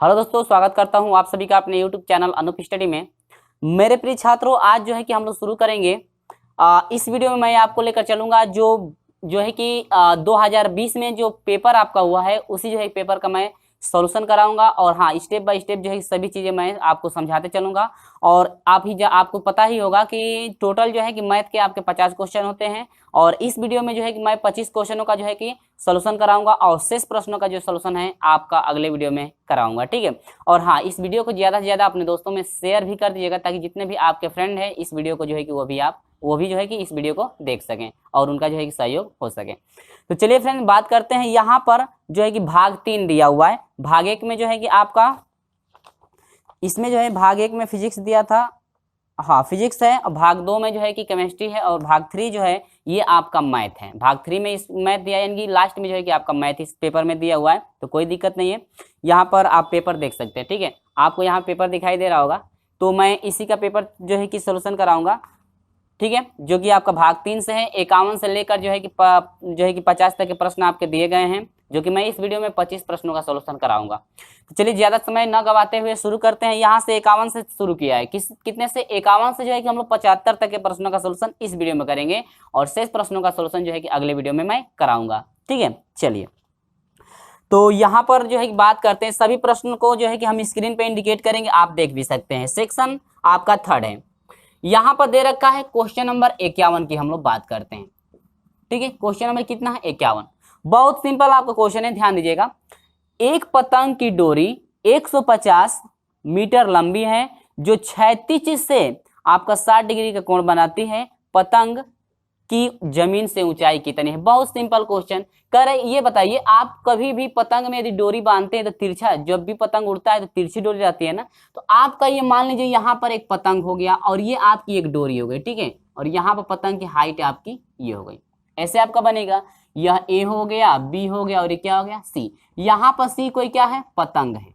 Hello दोस्तों, स्वागत करता हूं आप सभी का अपने YouTube चैनल अनूप स्टडी में। मेरे प्रिय छात्रों, आज जो है कि हम लोग शुरू करेंगे। इस वीडियो में मैं आपको लेकर चलूंगा जो जो है कि 2020 में जो पेपर आपका हुआ है उसी जो है पेपर का मैं सॉल्यूशन कराऊंगा। और हाँ, स्टेप बाय स्टेप जो है सभी चीज़ें मैं आपको समझाते चलूंगा। और आपको पता ही होगा कि टोटल जो है कि मैथ के आपके 50 क्वेश्चन होते हैं। और इस वीडियो में जो है कि मैं 25 क्वेश्चनों का जो है कि सॉल्यूशन कराऊंगा और शेष प्रश्नों का जो सॉल्यूशन है आपका अगले वीडियो में कराऊंगा, ठीक है। और हाँ, इस वीडियो को ज़्यादा से ज़्यादा अपने दोस्तों में शेयर भी कर दीजिएगा ताकि जितने भी आपके फ्रेंड हैं इस वीडियो को जो है कि वो भी जो है कि इस वीडियो को देख सकें और उनका जो है कि सहयोग हो सके। तो चलिए फ्रेंड, बात करते हैं। यहाँ पर जो है कि भाग 3 दिया हुआ है। भाग 1 में जो है कि आपका इसमें जो है भाग 1 में फिजिक्स दिया था, हाँ फिजिक्स है। और भाग 2 में जो है कि केमिस्ट्री है। और भाग 3 जो है ये आपका मैथ है। भाग 3 में इस मैथ दिया है, यानी कि लास्ट में जो है कि आपका मैथ इस पेपर में दिया हुआ है, तो कोई दिक्कत नहीं है। यहाँ पर आप पेपर देख सकते हैं, ठीक है। आपको यहाँ पेपर दिखाई दे रहा होगा, तो मैं इसी का पेपर जो है कि सोल्यूशन कराऊंगा, ठीक है। जो कि आपका भाग 3 से है। 51 से लेकर जो है कि 50 तक के प्रश्न आपके दिए गए हैं, जो कि मैं इस वीडियो में 25 प्रश्नों का सॉल्यूशन कराऊंगा। तो चलिए ज्यादा समय न गवाते हुए शुरू करते हैं। यहाँ से 51 से शुरू किया है। कितने से 51 से जो है कि हम लोग 75 तक के प्रश्नों का सॉल्यूशन इस वीडियो में करेंगे और शेष प्रश्नों का सॉल्यूशन जो है कि अगले वीडियो में मैं कराऊंगा, ठीक है। चलिए, तो यहाँ पर जो है कि बात करते हैं। सभी प्रश्न को जो है कि हम स्क्रीन पे इंडिकेट करेंगे, आप देख भी सकते हैं। सेक्शन आपका 3rd है। यहाँ पर दे रखा है क्वेश्चन नंबर 51 की हम लोग बात करते हैं, ठीक है। क्वेश्चन नंबर कितना है? 51। बहुत सिंपल आपका क्वेश्चन है, ध्यान दीजिएगा। एक पतंग की डोरी 150 मीटर लंबी है जो क्षैतिज से आपका 60 डिग्री का कोण बनाती है। पतंग की जमीन से ऊंचाई कितनी है? बहुत सिंपल क्वेश्चन कर रहे। ये बताइए, आप कभी भी पतंग में यदि डोरी बांधते हैं तो तिरछा, जब भी पतंग उड़ता है तो तिरछी डोरी रहती है ना। तो आपका ये मान लीजिए यहाँ पर एक पतंग हो गया और ये आपकी एक डोरी हो गई, ठीक है। और यहाँ पर पतंग की हाइट आपकी ये हो गई। ऐसे आपका बनेगा, यह ए हो गया, बी हो गया और ये क्या हो गया? सी। यहाँ पर सी कोई क्या है? पतंग है।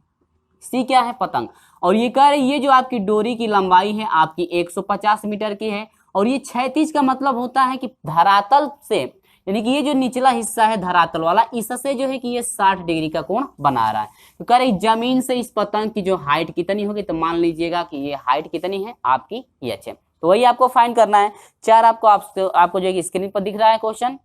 सी क्या है? पतंग। और ये कह रहे ये जो आपकी डोरी की लंबाई है आपकी 150 मीटर की है। और ये क्षैतिज का मतलब होता है कि धरातल से, यानी कि ये जो निचला हिस्सा है धरातल वाला, इससे जो है कि ये 60 डिग्री का कोण बना रहा है। तो कह रहे जमीन से इस पतंग की जो हाइट कितनी होगी, तो मान लीजिएगा कि ये हाइट कितनी है आपकी? ये अच्छे। तो वही आपको फाइंड करना है। 4 आपको जो है कि स्क्रीन पर दिख रहा है क्वेश्चन।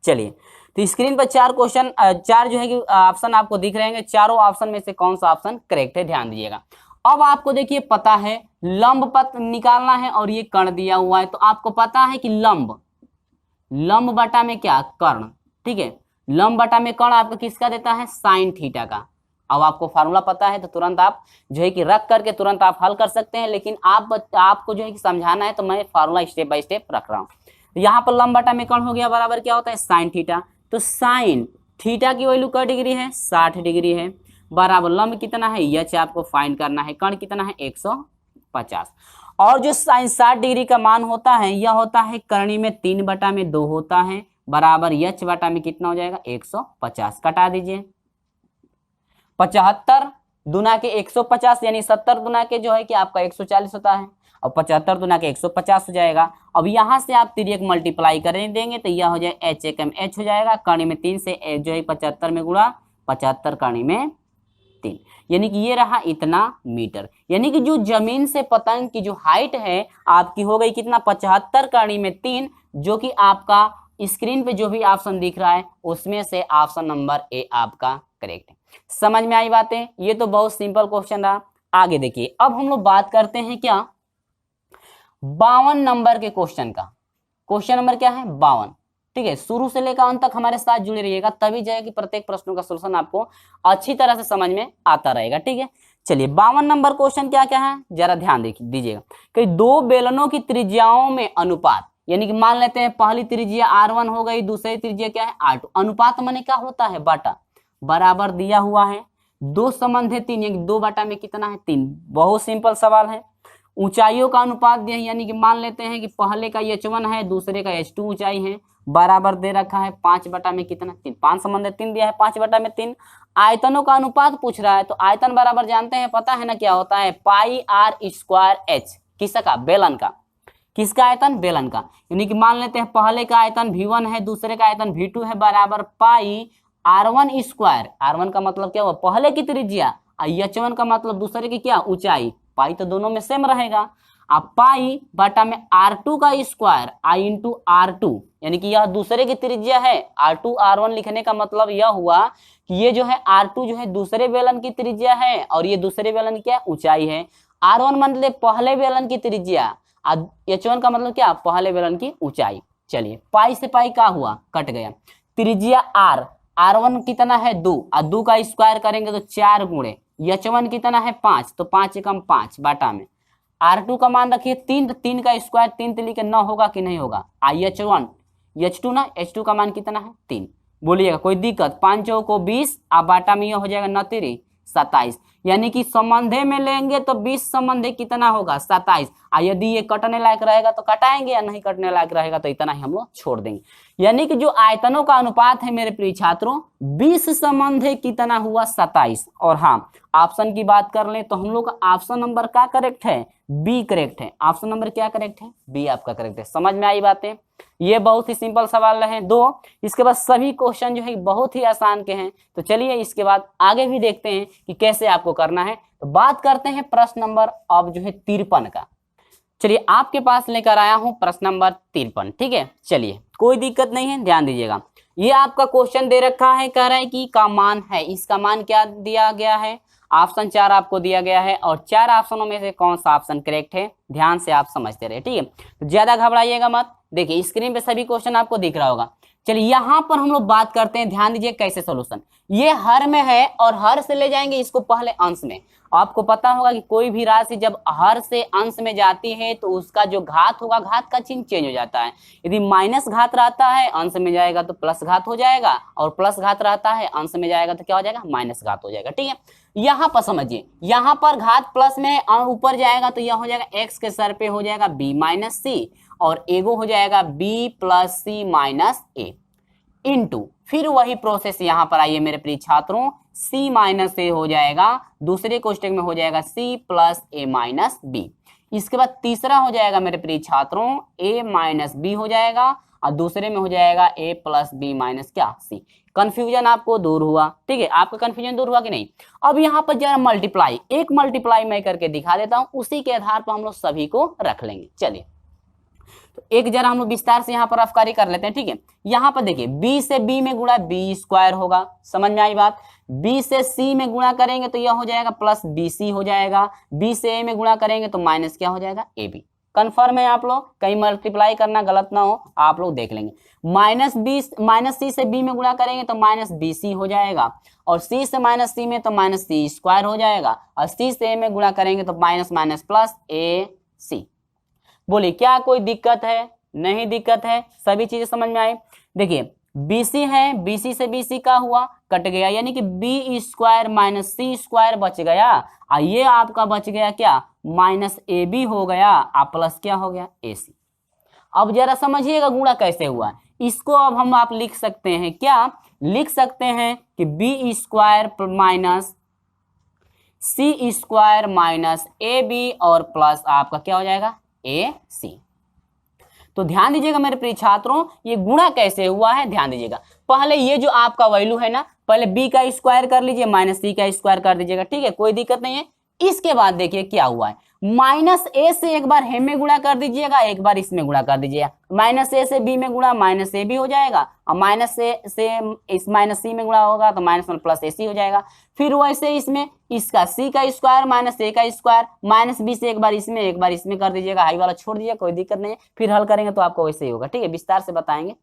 चलिए, तो स्क्रीन पर 4 क्वेश्चन, 4 जो है कि ऑप्शन आपको दिख रहे हैं। चारों ऑप्शन में से कौन सा ऑप्शन करेक्ट है, ध्यान दीजिएगा। अब आपको देखिए पता है लंब पथ निकालना है और ये कर्ण दिया हुआ है। तो आपको पता है कि लंब बटा में क्या? कर्ण, ठीक है। लंब बटा में कर्ण आपका किसका देता है? साइन थीटा का। अब आपको फार्मूला पता है तो तुरंत आप जो है कि रख करके तुरंत आप हल कर सकते हैं। लेकिन आपको जो है कि समझाना है तो मैं फार्मूला स्टेप बाय स्टेप रख रहा हूँ। यहाँ पर लंब बटा में कर्ण हो गया, बराबर क्या होता है? Sine theta. तो साइन थीटा की वैल्यू क्या डिग्री है? 60 डिग्री है। बराबर लंब कितना है? एच आपको फाइंड करना है। कर्ण कितना है? 150। और जो साइन 60 डिग्री का मान होता है यह होता है करणी में 3/2 होता है। बराबर एच बटा में कितना हो जाएगा? 150। कटा दीजिए। 75 दुना के 150 यानी 70 दुना के जो है कि आपका 140 होता है। और 75 दुना के 150 हो जाएगा। अब यहाँ से आप तिर्यक मल्टीप्लाई करने देंगे तो यह हो जाए एच एकम एच हो जाएगा। कर्ण में 3 से जो है 75 में गुणा, 75 कर्ण में 3, यानी कि ये रहा इतना मीटर। यानी कि जो जमीन से पतंग की जो हाइट है आपकी हो गई कितना? 75 कर्ण में 3, जो कि आपका स्क्रीन पे जो भी ऑप्शन दिख रहा है उसमें से ऑप्शन नंबर ए आपका करेक्ट है। समझ में आई बातें? ये तो बहुत सिंपल क्वेश्चन रहा। आगे देखिए, अब हम लोग बात करते हैं क्या? 52 नंबर के क्वेश्चन का। क्वेश्चन नंबर क्या है? 52, ठीक है। शुरू से लेकर अंत तक हमारे साथ जुड़े रहिएगा, तभी जो है कि प्रत्येक प्रश्नों का सॉल्यूशन आपको अच्छी तरह से समझ में आता रहेगा, ठीक है। चलिए, 52 नंबर क्वेश्चन क्या क्या है जरा ध्यान दीजिएगा कि दो बेलनों की त्रिज्याओं में अनुपात, यानी कि मान लेते हैं पहली त्रिज्या R1 हो गई, दूसरी त्रिज्या क्या है? R2। अनुपात माने क्या होता है? बटा। बराबर दिया हुआ है। 2 संबंध है 3, यानी 2 बटा में कितना है? 3। बहुत सिंपल सवाल है। ऊंचाइयों का अनुपात दिया है, यानी कि मान लेते हैं कि पहले का H1 है, दूसरे का H2 ऊंचाई है। बराबर दे रखा है 5 बटा में कितना? 3। 5 संबंध 3 दिया है, 5 बटा में 3। आयतनों का अनुपात पूछ रहा है, तो आयतन बराबर जानते हैं, पता है ना क्या होता है? पाई आर स्क्वायर एच। किसका? बेलन का। किसका आयतन? बेलन का। यानी कि मान लेते हैं पहले का आयतन V1 है, दूसरे का आयतन V2 है। बराबर पाई R1 स्क्वायर। R1 का मतलब क्या हुआ? पहले की त्रिज्या, h1 का मतलब दूसरे की क्या ऊंचाई, पाई तो दोनों में सेम रहेगा। अब पाई बटा में r2 का स्क्वायर i इंटू r2, यानी कि यह दूसरे की त्रिज्या है। r2 r1 लिखने का मतलब यह हुआ कि ये जो है r2 जो है दूसरे बेलन की त्रिज्या है और ये दूसरे बेलन की क्या ऊंचाई है। r1 मतलब पहले बेलन की त्रिज्या, h1 का मतलब क्या, पहले बेलन की ऊंचाई। चलिए पाई से पाई क्या हुआ, कट गया। त्रिज्या r, r1 कितना है 2 और 2 का स्क्वायर करेंगे तो 4 गुणे h1 कितना है 5, तो 5 एकम 5 बाटा में r2 का मान रखिए 3, तो 3 का स्क्वायर 3 3 के 9 होगा कि नहीं होगा। h1 h2 ना, h2 का मान कितना है 3। बोलिएगा कोई दिक्कत, 5 चौको 20 और बाटा में यह हो जाएगा 9 3 27, यानी कि संबंधे में लेंगे तो 20 संबंधे कितना होगा 27। यदि ये कटने लायक रहेगा तो कटाएंगे, या नहीं कटने लायक रहेगा तो इतना ही हम लोग छोड़ देंगे। यानी कि जो आयतनों का अनुपात है मेरे प्रिय छात्रों 20 संबंधे कितना हुआ 27। और हाँ ऑप्शन की बात कर लें तो हम लोग का ऑप्शन नंबर क्या करेक्ट है, बी करेक्ट है। ऑप्शन नंबर क्या करेक्ट है, बी आपका करेक्ट है। समझ में आई बातें, ये बहुत ही सिंपल सवाल रहे दो। इसके बाद सभी क्वेश्चन जो है बहुत ही आसान के हैं। तो चलिए इसके बाद आगे भी देखते हैं कि कैसे आपको करना है। तो बात करते हैं प्रश्न नंबर अब जो है 53 का। चलिए आपके पास लेकर आया हूं प्रश्न नंबर 53, ठीक है। चलिए कोई दिक्कत नहीं है, ध्यान दीजिएगा। ये आपका क्वेश्चन दे रखा है, कह रहा है कि का मान है, इसका मान क्या दिया गया है, ऑप्शन 4 आपको दिया गया है और 4 ऑप्शनों में से कौन सा ऑप्शन करेक्ट है, ध्यान से आप समझते रहे, ठीक है। तो ज्यादा घबराइएगा मत। देखिए स्क्रीन पे सभी क्वेश्चन आपको दिख रहा होगा। चलिए यहाँ पर हम लोग बात करते हैं, ध्यान दीजिए कैसे सोल्यूशन। ये हर में है और हर से ले जाएंगे इसको पहले अंश में। आपको पता होगा कि कोई भी राशि जब हर से अंश में जाती है तो उसका जो घात होगा, घात का चिन्ह चेंज हो जाता है। यदि माइनस घात रहता है अंश में जाएगा तो प्लस घात हो जाएगा, और प्लस घात रहता है अंश में जाएगा तो क्या हो जाएगा, माइनस घात हो जाएगा, ठीक है। यहाँ पर समझिए, यहाँ पर घात प्लस में ऊपर जाएगा तो यह हो जाएगा x के सर पे हो जाएगा b माइनस सी, और एगो हो जाएगा b प्लस सी माइनस ए इंटू, फिर वही प्रोसेस यहाँ पर आइए मेरे प्रिय छात्रों, c माइनस ए हो जाएगा, दूसरे कोष्टक में हो जाएगा c प्लस ए माइनस बी। इसके बाद तीसरा हो जाएगा मेरे प्रिय छात्रों a माइनस बी हो जाएगा, और दूसरे में हो जाएगा a प्लस बी माइनस क्या c। कंफ्यूजन आपको दूर हुआ, ठीक है, आपका कंफ्यूजन दूर हुआ कि नहीं। अब यहाँ पर जरा मल्टीप्लाई, एक मल्टीप्लाई मैं करके दिखा देता हूँ, उसी के आधार पर हम लोग सभी को रख लेंगे। चलिए तो एक जरा हम लोग विस्तार से यहाँ पर अफकारी कर लेते हैं, ठीक है। यहाँ पर देखिए b से b में गुणा b स्क्वायर होगा, समझ में आई बात। b से c में गुणा करेंगे तो यह हो जाएगा प्लस bc हो जाएगा, b से a में गुणा करेंगे तो माइनस क्या हो जाएगा ab। कंफर्म है आप लोग, कहीं मल्टीप्लाई करना गलत ना हो, आप लोग देख लेंगे। माइनस सी से b में गुणा करेंगे तो माइनस bc हो जाएगा, और c से माइनस c में तो माइनस c स्क्वायर हो जाएगा, और c से a में गुणा करेंगे तो माइनस माइनस प्लस ac। बोलिए क्या कोई दिक्कत है, नहीं दिक्कत है, सभी चीजें समझ में आई। देखिए BC है, BC से BC का हुआ कट गया, यानी कि b स्क्वायर माइनस सी स्क्वायर बच गया, और ये आपका बच गया क्या, माइनस AB हो गया, और प्लस क्या हो गया AC। अब जरा समझिएगा गुणा कैसे हुआ, इसको अब हम आप लिख सकते हैं, क्या लिख सकते हैं कि b स्क्वायर माइनस सी स्क्वायर माइनस AB और प्लस आपका क्या हो जाएगा AC। तो ध्यान दीजिएगा मेरे प्रिय छात्रों, ये गुणा कैसे हुआ है, ध्यान दीजिएगा। पहले ये जो आपका वैल्यू है ना, पहले b का स्क्वायर कर लीजिए, माइनस c का स्क्वायर कर दीजिएगा, ठीक है, कोई दिक्कत नहीं है। इसके बाद देखिए क्या हुआ है, माइनस a से एक बार हे में गुणा कर दीजिएगा, एक बार इसमें गुणा कर दीजिएगा। माइनस a से b में गुणा माइनस a भी हो जाएगा, और माइनस से इस माइनस c में गुणा होगा तो माइनस वन प्लस ac हो जाएगा। फिर वैसे इसमें इसका c का स्क्वायर माइनस a का स्क्वायर, माइनस b से एक बार इसमें कर दीजिएगा, हाई वाला छोड़ दीजिएगा, कोई दिक्कत नहीं है। फिर हल करेंगे तो आपको वैसे ही होगा, ठीक है, विस्तार से बताएंगे।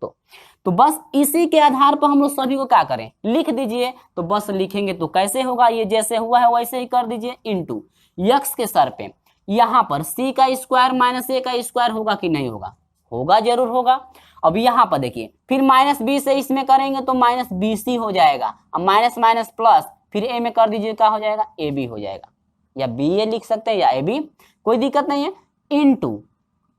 तो बस इसी के आधार पर हम लोग सभी को क्या करें, लिख दीजिए। तो बस लिखेंगे तो कैसे होगा, ये जैसे हुआ है वैसे ही कर दीजिए, इंटू x के सर पे यहाँ पर c का स्क्वायर माइनस a का स्क्वायर होगा कि नहीं होगा, होगा, जरूर होगा। अब यहाँ पर देखिए फिर माइनस b से इसमें करेंगे तो माइनस bc हो जाएगा, अब माइनस माइनस प्लस फिर a में कर दीजिए, क्या हो जाएगा ab हो जाएगा, या ba लिख सकते हैं या ab, कोई दिक्कत नहीं है। इंटू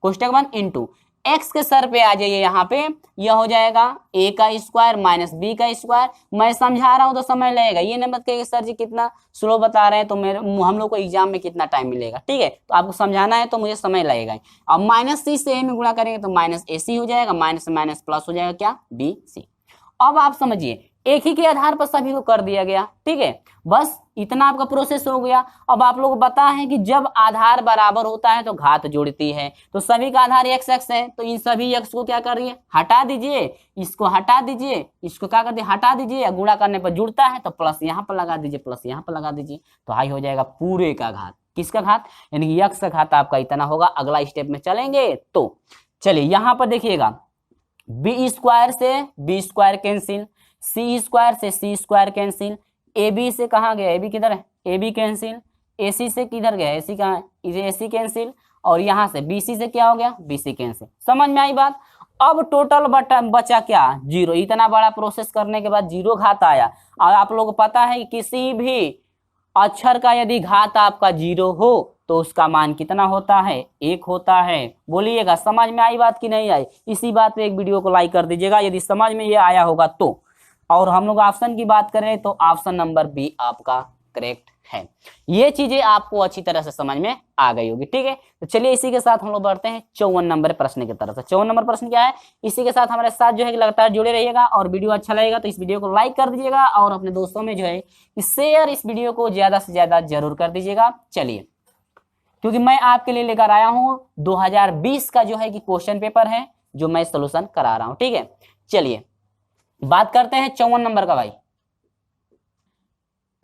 कोष्टक बंद, इंटू x के सर पे आ जाइए, यहाँ पे यह हो जाएगा a का स्क्वायर माइनस b का स्क्वायर। मैं समझा रहा हूँ तो समय लगेगा, ये नहीं मत कहिए सर जी कितना स्लो बता रहे हैं, तो हम लोग को एग्जाम में कितना टाइम मिलेगा, ठीक है, तो आपको समझाना है तो मुझे समय लगेगा। अब माइनस c से a में गुणा करेंगे तो माइनस ac हो जाएगा, माइनस माइनस प्लस हो जाएगा क्या bc। अब आप समझिए एक ही के आधार पर सभी को कर दिया गया। ठीक है, बस इतना आपका प्रोसेस हो गया। अब आप लोग पता है कि जब आधार बराबर होता है तो घात जुड़ती है, तो सभी का आधार x x है, तो इन सभी x को क्या करिए, हटा दीजिए, इसको हटा दीजिए, इसको क्या कर दिए, हटा दीजिए, गुणा करने पर जुड़ता है तो प्लस यहाँ पर लगा दीजिए, प्लस यहाँ पर लगा दीजिए, तो हाई हो जाएगा पूरे का घात। किसका घात, यानी कि x का घात आपका इतना होगा। अगला स्टेप में चलेंगे तो चलिए यहाँ पर देखिएगा, बी स्क्वायर से बी स्क्वायर कैंसिल, सी स्क्वायर से सी स्क्वायर कैंसिल, ए बी से कहाँ गया, ए बी किधर है, ए बी कैंसिल, ए सी से किधर गया, ए सी कहाँ है, ए सी कैंसिल, और यहाँ से बी सी से क्या हो गया, बी सी कैंसिल। समझ में आई बात। अब टोटल बचा क्या, जीरो। इतना बड़ा प्रोसेस करने के बाद जीरो घात आया। और आप लोगों को पता है कि किसी भी अक्षर का यदि घात आपका जीरो हो तो उसका मान कितना होता है, 1 होता है। बोलिएगा समझ में आई बात कि नहीं आई। इसी बात पे एक वीडियो को लाइक कर दीजिएगा यदि समझ में ये आया होगा तो। और हम लोग ऑप्शन की बात करें तो ऑप्शन नंबर बी आपका करेक्ट है। ये चीजें आपको अच्छी तरह से समझ में आ गई होगी। ठीक है, तो चलिए इसी के साथ हम लोग बढ़ते हैं 54 नंबर प्रश्न की तरफ से। 54 नंबर प्रश्न क्या है, इसी के साथ हमारे साथ जो है कि लगातार जुड़े रहिएगा, और वीडियो अच्छा लगेगा तो इस वीडियो को लाइक कर दीजिएगा, और अपने दोस्तों में जो है शेयर इस वीडियो को ज्यादा से ज्यादा जरूर कर दीजिएगा। चलिए, क्योंकि मैं आपके लिए लेकर आया हूं 2020 का जो है कि क्वेश्चन पेपर है, जो मैं सोल्यूशन करा रहा हूं। ठीक है, चलिए बात करते हैं 54 नंबर का भाई।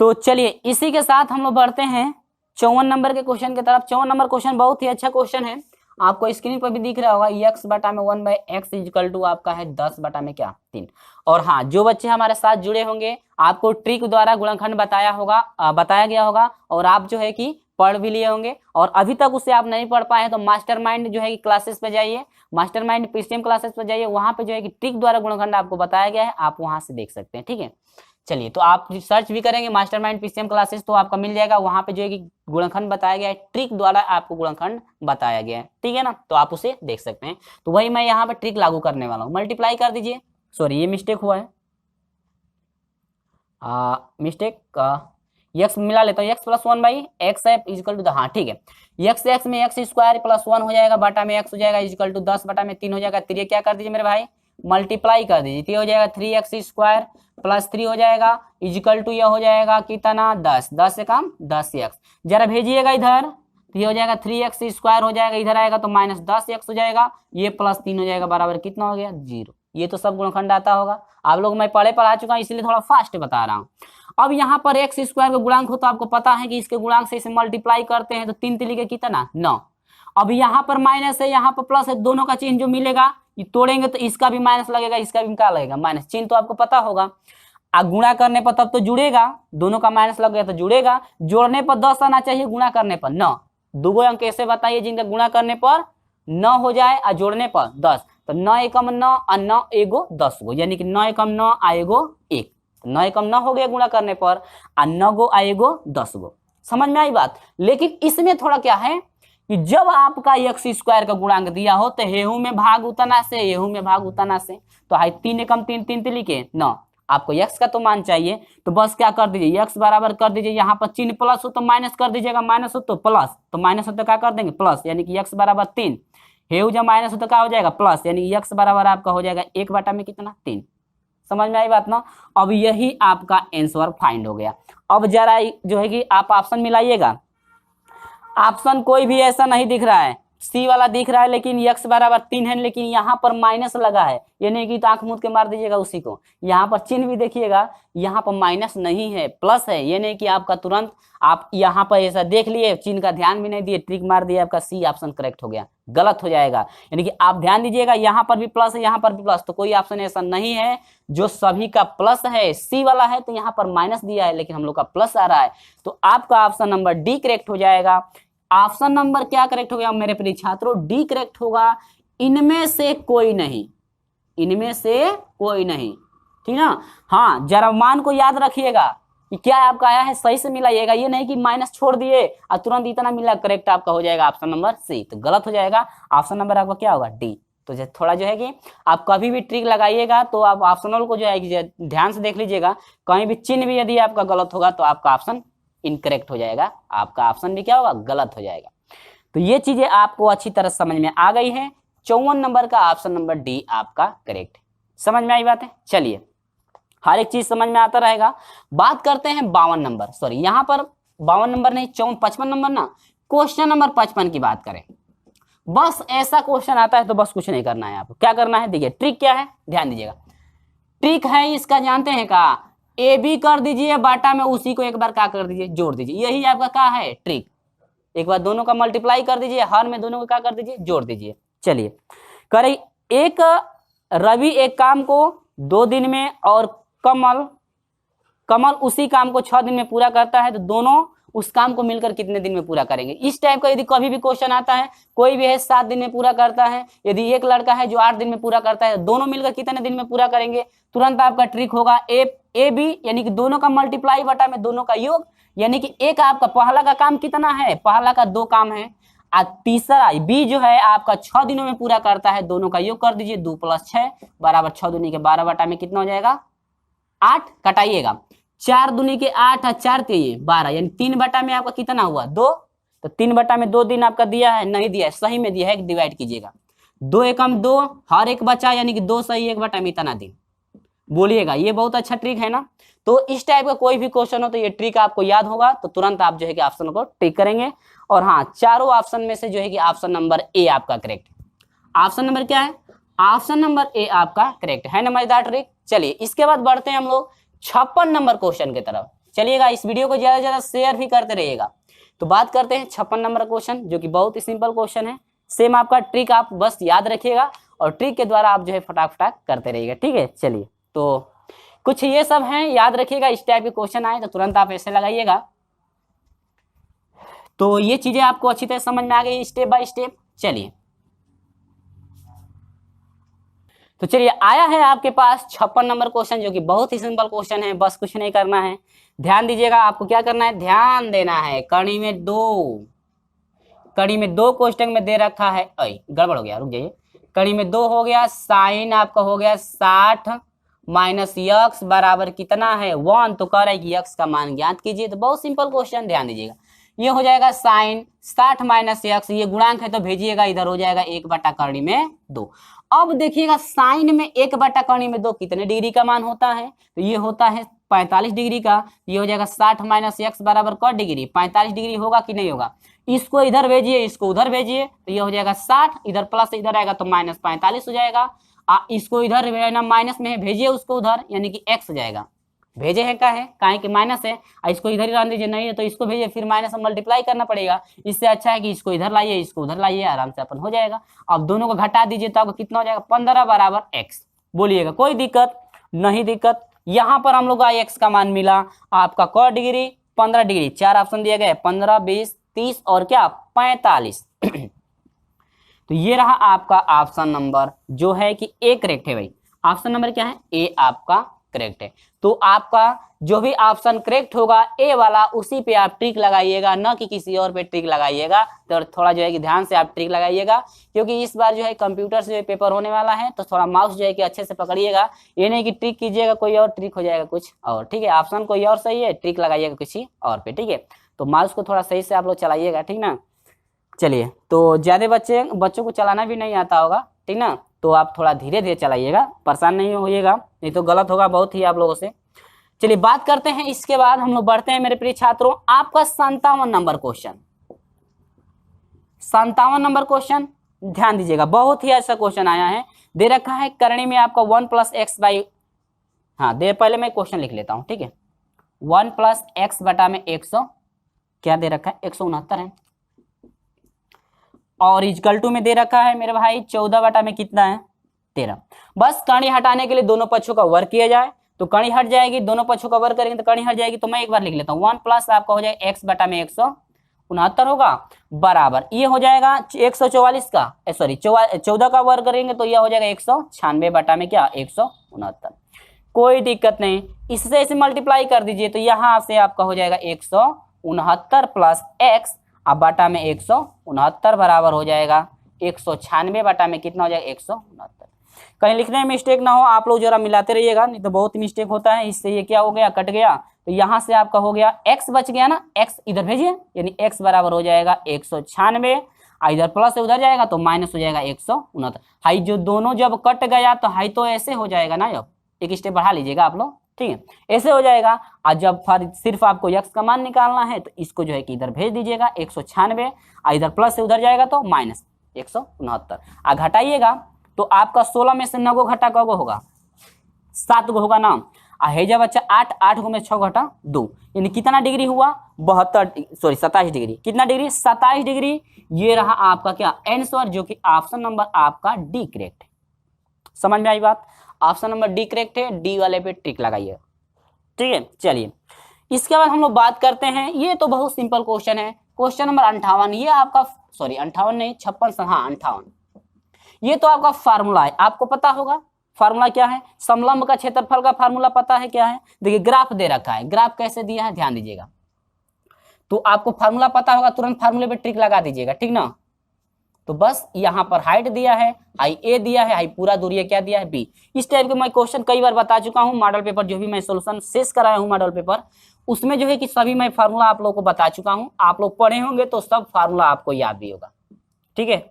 तो चलिए इसी के साथ हम लोग बढ़ते हैं 54 नंबर के क्वेश्चन की तरफ। 54 नंबर क्वेश्चन बहुत ही अच्छा क्वेश्चन है, आपको स्क्रीन पर भी दिख रहा होगा। x बटा में 1/x इक्वल टू आपका है 10 बटा में क्या 3। और हाँ, जो बच्चे हमारे साथ जुड़े होंगे आपको ट्रिक द्वारा गुणनखंड बताया गया होगा, और आप जो है कि पढ़ भी लिए होंगे। और अभी तक उससे आप नहीं पढ़ पाए तो मास्टरमाइंड जो है कि क्लासेस पे जाइए, मास्टरमाइंड पीसीएम क्लासेस पे जाइए, वहां पे जो है कि ट्रिक द्वारा गुणनखंड आपको बताया गया है, आप वहां से देख सकते हैं। ठीक है, चलिए तो आप सर्च भी करेंगे मास्टरमाइंड पीसीएम क्लासेस तो आपका मिल जाएगा। वहां पे जो है कि गुणनखंड बताया गया है, ट्रिक द्वारा आपको गुणनखंड बताया गया है। ठीक है ना, तो आप उसे देख सकते हैं। तो वही मैं यहाँ पे ट्रिक लागू करने वाला हूँ। मल्टीप्लाई कर दीजिए, सॉरी ये मिस्टेक हुआ है, x मिला लेता हूँ, x प्लस 1/x है इक्वल टू, हाँ ठीक है, x में x स्क्वायर प्लस 1 हो जाएगा, बटा में x हो जाएगा इक्वल टू 10 बटा में 3 हो जाएगा। 3 क्या कर दीजिए मेरे भाई, मल्टीप्लाई कर दीजिए, तो हो जाएगा 3x स्क्वायर प्लस 3 हो जाएगा इक्वल टू, यह हो जाएगा कितना 10, 10 से कम 10x। जरा भेजिएगा इधर, तो ये हो जाएगा 3x स्क्वायर हो जाएगा, इधर आएगा तो माइनस 10x हो जाएगा, ये प्लस 3 हो जाएगा, बराबर कितना हो गया 0। ये तो सब गुणनखंड आता होगा, आप लोग मैं पढ़ा चुका हूँ इसलिए थोड़ा फास्ट बता रहा हूँ। अब यहाँ पर x स्क्वायर का गुणांक हो तो आपको पता है कि इसके गुणांक से इसे मल्टीप्लाई करते हैं तो 3 तिलिके कितना 9। अब यहाँ पर माइनस है, यहाँ पर प्लस है, दोनों का चिन्ह जो मिलेगा ये तोड़ेंगे तो इसका भी माइनस लगेगा, इसका भी क्या लगेगा माइनस। चिन्ह तो आपको पता होगा, गुणा करने पर तब तो जुड़ेगा, दोनों का माइनस लग गया तो जुड़ेगा। जोड़ने पर 10 आना चाहिए, गुणा करने पर 9। दो अंक ऐसे बताइए जिनका गुणा करने पर 9 हो जाए और जोड़ने पर 10, तो 9 एकम 9 और 9 एगो 10 गो, यानी कि 9 एकम 9 आएगो 1, 9 एकम 9 हो गया गुणा करने पर, और 9 गो आएगो 10 गो। समझ में आई बात। लेकिन इसमें थोड़ा क्या है कि जब आपका x स्क्वायर का गुणांक दिया हो तो हेहू में भाग उतना से, हेहू में भाग उतना से, तो हाई 3 एकम 3 3 तिलिके 9, आपको x का तो मान चाहिए, तो बस क्या कर दीजिए x बराबर कर दीजिए, यहाँ पर चिन्ह प्लस हो तो माइनस कर दीजिएगा, माइनस हो तो प्लस, तो माइनस हो तो क्या कर देंगे प्लस, यानी कि x बराबर 3, हेऊ जब माइनस हो तो क्या हो जाएगा प्लस, यानी कि x बराबर आपका हो जाएगा 1 बटा में कितना 3। समझ में आई बात ना। अब यही आपका आंसर फाइंड हो गया। अब जरा जो है कि आप ऑप्शन मिलाइएगा, ऑप्शन कोई भी ऐसा नहीं दिख रहा है, सी वाला दिख रहा है लेकिन x बराबर 3 है, लेकिन यहाँ पर माइनस लगा है, ये नहीं कि तो आंख मूंद के मार दीजिएगा उसी को। यहाँ पर चिन्ह भी देखिएगा, यहाँ पर माइनस नहीं है प्लस है, ये नहीं कि आपका तुरंत आप यहाँ पर ऐसा देख लिए, चिन्ह का ध्यान भी नहीं दिए, ट्रिक मार दिए, आपका सी ऑप्शन करेक्ट हो गया, गलत हो जाएगा। यानी कि आप ध्यान दीजिएगा, यहाँ पर भी प्लस है, यहाँ पर भी प्लस, तो कोई ऑप्शन ऐसा नहीं है जो सभी का प्लस है। सी वाला है तो यहाँ पर माइनस दिया है, लेकिन हम लोग का प्लस आ रहा है, तो आपका ऑप्शन नंबर डी करेक्ट हो जाएगा। ऑप्शन नंबर क्या करेक्ट हो गया मेरे प्रिय छात्रों, डी करेक्ट होगा। इनमें से कोई नहीं, इनमें से कोई नहीं, ठीक ना। हाँ, जरा मान को याद रखिएगा कि क्या आपका आया है, सही से मिलाइएगा, ये नहीं कि माइनस छोड़ दिए और तुरंत इतना मिला, करेक्ट आपका हो जाएगा ऑप्शन नंबर सी, तो गलत हो जाएगा। ऑप्शन नंबर आपका क्या होगा डी। तो थोड़ा जो है कि आप कभी भी ट्रिक लगाइएगा तो आप ऑप्शनल को जो है ध्यान से देख लीजिएगा, कहीं भी चिन्ह भी यदि आपका गलत होगा तो आपका ऑप्शन इनकरेक्ट हो जाएगा, आपका ऑप्शन भी क्या होगा गलत हो जाएगा। तो ये चीजें आपको अच्छी तरह समझ में आ गई है। 54 नंबर का ऑप्शन नंबर डी आपका करेक्ट है। समझ में आई बात है। चलिए हर एक चीज समझ में आता रहेगा। बात करते हैं 52 नंबर, सॉरी यहाँ पर 52 नंबर नहीं 55 नंबर ना, क्वेश्चन नंबर 55 की बात करें। बस ऐसा क्वेश्चन आता है तो बस कुछ नहीं करना है आपको, क्या करना है देखिए ट्रिक क्या है, ध्यान दीजिएगा। ट्रिक है इसका जानते हैं का, ए बी कर दीजिए बाटा में, उसी को एक बार क्या कर दीजिए, जोड़ दीजिए, यही आपका क्या है ट्रिक। एक बार दोनों का मल्टीप्लाई कर दीजिए, हर में दोनों को क्या कर दीजिए, जोड़ दीजिए। चलिए करें, एक रवि एक काम को 2 दिन में और कमल उसी काम को 6 दिन में पूरा करता है, तो दोनों उस काम को मिलकर कितने दिन में पूरा करेंगे। इस टाइप का यदि कभी भी क्वेश्चन आता है, कोई भी है 7 दिन में पूरा करता है, यदि एक लड़का है जो 8 दिन में पूरा करता है, दोनों मिलकर कितने दिन में पूरा करेंगे, तुरंत आपका ट्रिक होगा ए बी, यानी कि दोनों का मल्टीप्लाई बटा में दोनों का योग, यानी कि एक आपका पहला का काम कितना है, पहला का 2 काम है, और तीसरा बी जो है आपका 6 दिनों में पूरा करता है, दोनों का योग कर दीजिए, 2 + 6 बराबर 6 दूनी के 12 बटा में कितना हो जाएगा 8, कटाइएगा 4 दूनी के 8 और 4 के 12, यानी 3 बटा में आपका कितना हुआ 2, तो 3 बटा में 2 दिन आपका दिया है, नहीं दिया है, सही में दिया है, डिवाइड कीजिएगा, 2 एकम 2, हर एक बचा यानी कि 2 सही 1 बटा में इतना दिन, बोलिएगा। ये बहुत अच्छा ट्रिक है ना। तो इस टाइप का कोई भी क्वेश्चन हो तो ये ट्रिक आपको याद होगा, तो तुरंत आप जो है कि ऑप्शन को टिक करेंगे। और हाँ, चारों ऑप्शन में से जो है कि ऑप्शन नंबर ए आपका करेक्ट है। ऑप्शन नंबर क्या है, ऑप्शन नंबर ए आपका करेक्ट है ना, मजेदार ट्रिक। चलिए इसके बाद बढ़ते हैं हम लोग 56 नंबर क्वेश्चन की तरफ। चलिएगा इस वीडियो को ज्यादा से ज्यादा शेयर भी करते रहिएगा। तो बात करते हैं 56 नंबर क्वेश्चन, जो कि बहुत ही सिंपल क्वेश्चन है। सेम आपका ट्रिक आप बस याद रखिएगा और ट्रिक के द्वारा आप जो है फटाक फटाक करते रहिएगा, ठीक है। चलिए तो कुछ ये सब हैं, याद रखिएगा, इस टाइप के क्वेश्चन आए तो तुरंत आप ऐसे लगाइएगा। तो ये चीजें आपको अच्छी तरह समझ में आ गई स्टेप बाय स्टेप। चलिए तो चलिए आया है आपके पास 56 नंबर क्वेश्चन, जो कि बहुत ही सिंपल क्वेश्चन है, बस कुछ नहीं करना है। ध्यान दीजिएगा, आपको क्या करना है, ध्यान देना है। कड़ी में दो क्वेश्चन में दे रखा है, गड़बड़ हो गया, रुक जाइए। कड़ी में 2 हो गया, साइन आपका हो गया 60 माइनस यक्स बराबर कितना है 1, तो कह रहा है कि यक्स का मान ज्ञात कीजिए। तो बहुत सिंपल क्वेश्चन, ध्यान दीजिएगा। ये हो जाएगा साइन 60 माइनस यक्स, ये गुणांक है तो भेजिएगा, इधर हो जाएगा 1 बटा कड़ी में 2। अब देखिएगा साइन में 1 बटा कड़ी में 2 कितने डिग्री का मान होता है, तो ये होता है 45 डिग्री का। ये हो जाएगा 60 माइनस यक्स बराबर क डिग्री, 45 डिग्री होगा कि नहीं होगा। इसको इधर भेजिए, इसको उधर भेजिए, तो ये हो जाएगा 60, इधर प्लस इधर आएगा तो माइनस 45 हो जाएगा। इसको इधर ना माइनस में भेजिए, उसको उधर, यानी कि एक्स हो जाएगा। भेजे है क्या है, काहे कि माइनस है, इसको इधर ही रहने दीजिए, नहीं है तो इसको भेजिए, फिर माइनस में मल्टीप्लाई करना पड़ेगा। इससे अच्छा है कि इसको इधर लाइए, इसको उधर लाइए, आराम से अपन हो जाएगा। अब दोनों को घटा दीजिए तो आपको कितना हो जाएगा 15 बराबर एक्स। बोलिएगा कोई दिक्कत नहीं, दिक्कत। यहाँ पर हम लोग का एक्स का मान मिला आपका क डिग्री 15 डिग्री, 4 ऑप्शन दिए गए, 15 20 30 और क्या 45। तो ये रहा आपका ऑप्शन नंबर जो है कि ए करेक्ट है भाई। ऑप्शन नंबर क्या है, ए आपका करेक्ट है। तो आपका जो भी ऑप्शन करेक्ट होगा ए वाला, उसी पे आप ट्रिक लगाइएगा, ना कि किसी और पे ट्रिक लगाइएगा। तो थोड़ा जो है कि ध्यान से आप ट्रिक लगाइएगा, क्योंकि इस बार जो है कंप्यूटर से पेपर होने वाला है, तो थोड़ा माउस जो है कि अच्छे से पकड़िएगा। ये नहीं कि ट्रिक कीजिएगा कोई और, ट्रिक हो जाएगा कुछ और, ठीक है। ऑप्शन कोई और सही है, ट्रिक लगाइएगा किसी और पे, ठीक है। तो माउस को थोड़ा सही से आप लोग चलाइएगा, ठीक ना। चलिए तो ज्यादा बच्चों को चलाना भी नहीं आता होगा, ठीक ना, तो आप थोड़ा धीरे धीरे चलाइएगा, परेशान नहीं होइएगा, नहीं तो गलत होगा बहुत ही आप लोगों से। चलिए बात करते हैं, इसके बाद हम लोग बढ़ते हैं मेरे प्रिय छात्रों, आपका 57 नंबर क्वेश्चन। 57 नंबर क्वेश्चन ध्यान दीजिएगा, बहुत ही अच्छा क्वेश्चन आया है। दे रखा है करणी में आपका 1 + x बाई, हाँ दे, पहले मैं क्वेश्चन लिख लेता हूं, ठीक है। 1 + x बटा में 100 क्या दे रखा है 169 है, और इक्वल टू में दे रखा है मेरे भाई 14 बटा में कितना है 13। बस कणी हटाने के लिए दोनों पक्षों का वर्ग किया जाए, तो कणी हट जाएगी, दोनों पक्षों का वर्ग करेंगे तो कणी हट जाएगी। तो मैं एक बार लिख लेता हूँ, 1 प्लस आपका हो जाएगा x बटा में 169 होगा, बराबर ये हो जाएगा 144 का, सॉरी 14 का वर्ग करेंगे तो यह हो जाएगा 196 बटा में क्या 169। कोई दिक्कत नहीं, इससे इसे मल्टीप्लाई कर दीजिए, तो यहाँ से आपका हो जाएगा 169 प्लस x, अब बटा में 169 बराबर हो जाएगा 196 बटा में कितना हो जाएगा 169। कहीं लिखने में मिस्टेक ना हो, आप लोग जरा मिलाते रहिएगा, नहीं तो बहुत मिस्टेक होता है। इससे ये क्या हो गया, कट गया, तो यहाँ से आपका हो गया x बच गया ना, x इधर भेजिए, यानी x बराबर हो जाएगा 196, इधर प्लस से उधर जाएगा तो माइनस हो जाएगा 169। हाई जो दोनों जब कट गया तो हाई तो ऐसे हो जाएगा ना, अब एक स्टेप बढ़ा लीजिएगा आप लोग, ठीक है, ऐसे हो जाएगा। और जब सिर्फ आपको x का मान निकालना है तो इसको जो है कि इधर भेज दीजिएगा 196, इधर प्लस से उधर जाएगा तो माइनस 169। घटाइएगा तो आपका 16 में से 9 को घटा कगो होगा, 7 गो होगा ना। है जब बच्चा 8, 8 गो में 6 घटा 2, यानी कितना डिग्री हुआ 27 डिग्री। कितना डिग्री 27 डिग्री। ये रहा आपका क्या आंसर, जो कि ऑप्शन नंबर आपका डी करेक्ट है। समझ में आई बात, ऑप्शन नंबर डी करेक्ट है। डी वाले पे टिक लगाइए, ठीक है। चलिए इसके बाद हम लोग बात करते हैं, ये तो बहुत सिंपल क्वेश्चन है, क्वेश्चन नंबर 58। ये आपका 58 नहीं 56, हाँ 58। ये तो आपका फार्मूला है, आपको पता होगा फार्मूला क्या है। समलंब का क्षेत्रफल का फार्मूला पता है क्या है। देखिए ग्राफ दे रखा है, ग्राफ कैसे दिया है ध्यान दीजिएगा। तो आपको फार्मूला पता होगा, तुरंत फार्मूले पे ट्रिक लगा दीजिएगा, ठीक ना। तो बस यहाँ पर हाइट दिया है, हाई ए दिया है, हाई पूरा दूरी क्या दिया है बी। इस टाइप के मैं क्वेश्चन कई बार बता चुका हूँ। मॉडल पेपर जो भी मैं सोल्यूशन शेष कराया हूँ मॉडल पेपर, उसमें जो है कि सभी मैं फार्मूला आप लोगों को बता चुका हूँ। आप लोग पढ़े होंगे तो सब फार्मूला आपको याद भी होगा, ठीक है।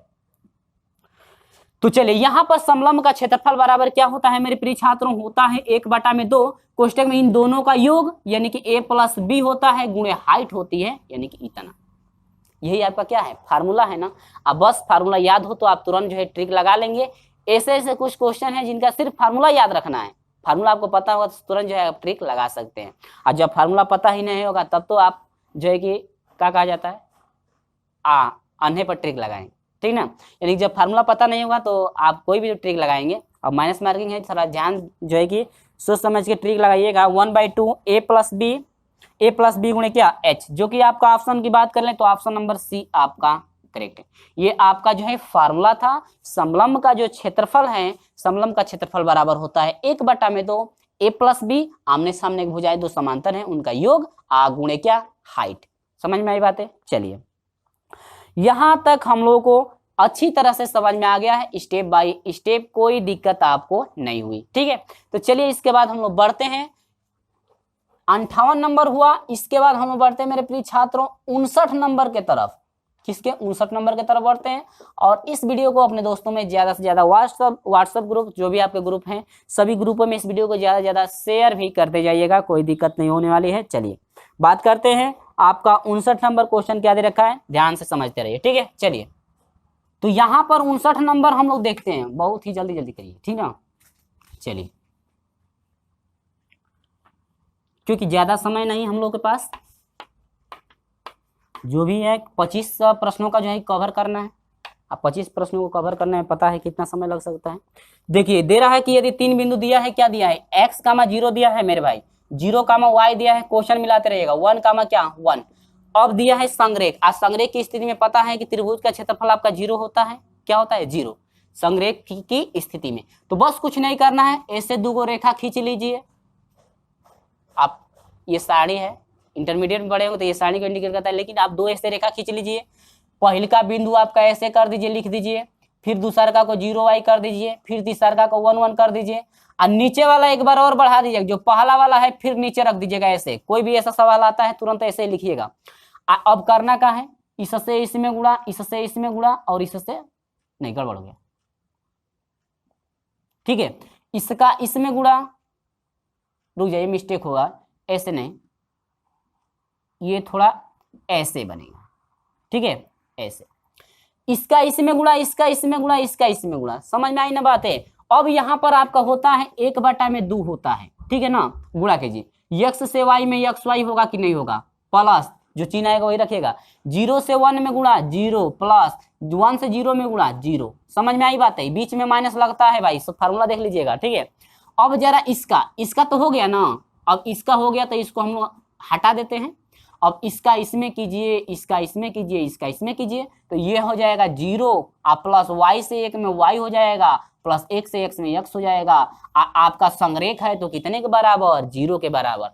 तो चलिए यहाँ पर समलंब का क्षेत्रफल बराबर क्या होता है मेरे प्रिय छात्रों, होता है 1/2 कोष्टक में इन दोनों का योग, यानी कि a प्लस बी होता है, गुणे हाइट होती है यानी कि इतना। यही आपका क्या है फार्मूला है ना। अब बस फार्मूला याद हो तो आप तुरंत जो है ट्रिक लगा लेंगे। ऐसे ऐसे कुछ क्वेश्चन है जिनका सिर्फ फार्मूला याद रखना है, फार्मूला आपको पता होगा तो तुरंत जो है आप ट्रिक लगा सकते हैं। और जब फार्मूला पता ही नहीं होगा तब तो आप जो है कि क्या कहा जाता है अंधे पर ट्रिक लगाएं, ठीक ना। यानी जब फार्मूला पता नहीं होगा तो आप कोई भी ट्रिक लगाएंगे। और माइनस मार्किंग है, थोड़ा ध्यान जो है कि सोच समझ के ट्रिक लगाइएगा। 1/2 a प्लस बी गुणे क्या h, जो कि आपका ऑप्शन की बात कर लें तो ऑप्शन नंबर सी आपका करेक्ट है। ये आपका जो है फार्मूला था। समलंब का जो क्षेत्रफल है, समलंब का क्षेत्रफल बराबर होता है 1/2 a प्लस बी, आमने सामने की भुजाएं दो समांतर हैं उनका योग, गुणे क्या हाइट। समझ में आई बात है। चलिए यहां तक हम लोगों को अच्छी तरह से समझ में आ गया है, स्टेप बाय स्टेप, कोई दिक्कत आपको नहीं हुई, ठीक है। तो चलिए इसके बाद हम लोग बढ़ते हैं, 58 नंबर हुआ। इसके बाद हम लोग बढ़ते हैं मेरे प्रिय छात्रों 59 नंबर के तरफ। किसके 59 नंबर के तरफ बढ़ते हैं। और इस वीडियो को अपने दोस्तों में ज्यादा से ज्यादा व्हाट्सएप ग्रुप, जो भी आपके ग्रुप हैं सभी ग्रुपों में इस वीडियो को ज्यादा से ज्यादा शेयर भी करते जाइएगा, कोई दिक्कत नहीं होने वाली है। चलिए बात करते हैं, आपका 59 नंबर क्वेश्चन क्या दे रखा है, ध्यान से समझते रहिए, ठीक है। चलिए तो यहां पर 59 नंबर हम लोग देखते हैं, बहुत ही जल्दी जल्दी करिए, ठीक ना। चलिए क्योंकि ज्यादा समय नहीं हम लोग के पास, जो भी है 25 प्रश्नों का जो है कवर करना है। अब 25 प्रश्नों को कवर करने में पता है कितना समय लग सकता है। देखिए दे रहा है कि यदि 3 बिंदु दिया है, क्या दिया है x, 0 दिया है मेरे भाई, 0, y दिया है, क्वेश्चन मिलाते रहिएगा, 1, क्या 1। अब दिया है संरेख। आज संरेख की स्थिति में पता है कि त्रिभुज का क्षेत्रफल आपका 0 होता है, क्या होता है 0 संरेख की स्थिति में। तो बस कुछ नहीं करना है, ऐसे 2 रेखा खींच लीजिए आप। ये सारणी है, इंटरमीडिएट में पढ़े होंगे तो ये सारणी को इंडिकेट करता है, लेकिन आप 2 ऐसे रेखा खींच लीजिए। पहले का बिंदु आपका ऐसे कर दीजिए, लिख दीजिए, फिर दूसरा का को 0y कर दीजिए, फिर तीसरा का को 1 कर दीजिए, और नीचे वाला एक बार और बढ़ा दीजिए, जो पहला वाला है फिर नीचे रख दीजिएगा। ऐसे कोई भी ऐसा सवाल आता है तुरंत ऐसे ही लिखिएगा। अब करना क्या है, इससे इसमें गुणा, इससे इसमें गुणा, और इससे नहीं, गड़बड़ हो गया, ठीक है। इसका इसमें गुणा, रुक जाइए मिस्टेक होगा, ऐसे नहीं, ये थोड़ा ऐसे बनेगा, ठीक है, ऐसे। इसका इसमें गुणा, इसका इसमें गुणा, इसका इसमें गुणा। समझ में आई ना बात है। अब यहां पर आपका होता है 1/2 होता है, ठीक है ना। गुणा कीजिए, x से y में xy होगा कि नहीं होगा, प्लस जो चिन्ह आएगा वही रखेगा। 0 से 1 में गुणा 0, प्लस 1 से 0 में गुणा 0। समझ में आई बात है। बीच में माइनस लगता है भाई, सब फार्मूला देख लीजिएगा, ठीक है। अब जरा इसका तो हो गया ना, अब इसका हो गया तो इसको हम लोग हटा देते हैं। अब इसका इसमें कीजिए, इसका इसमें कीजिए, इसका इसमें कीजिए, तो ये हो जाएगा 0, प्लस y से 1 में y हो जाएगा, प्लस 1 से x में x हो जाएगा। आपका संरेख है तो कितने के बराबर, 0 के बराबर।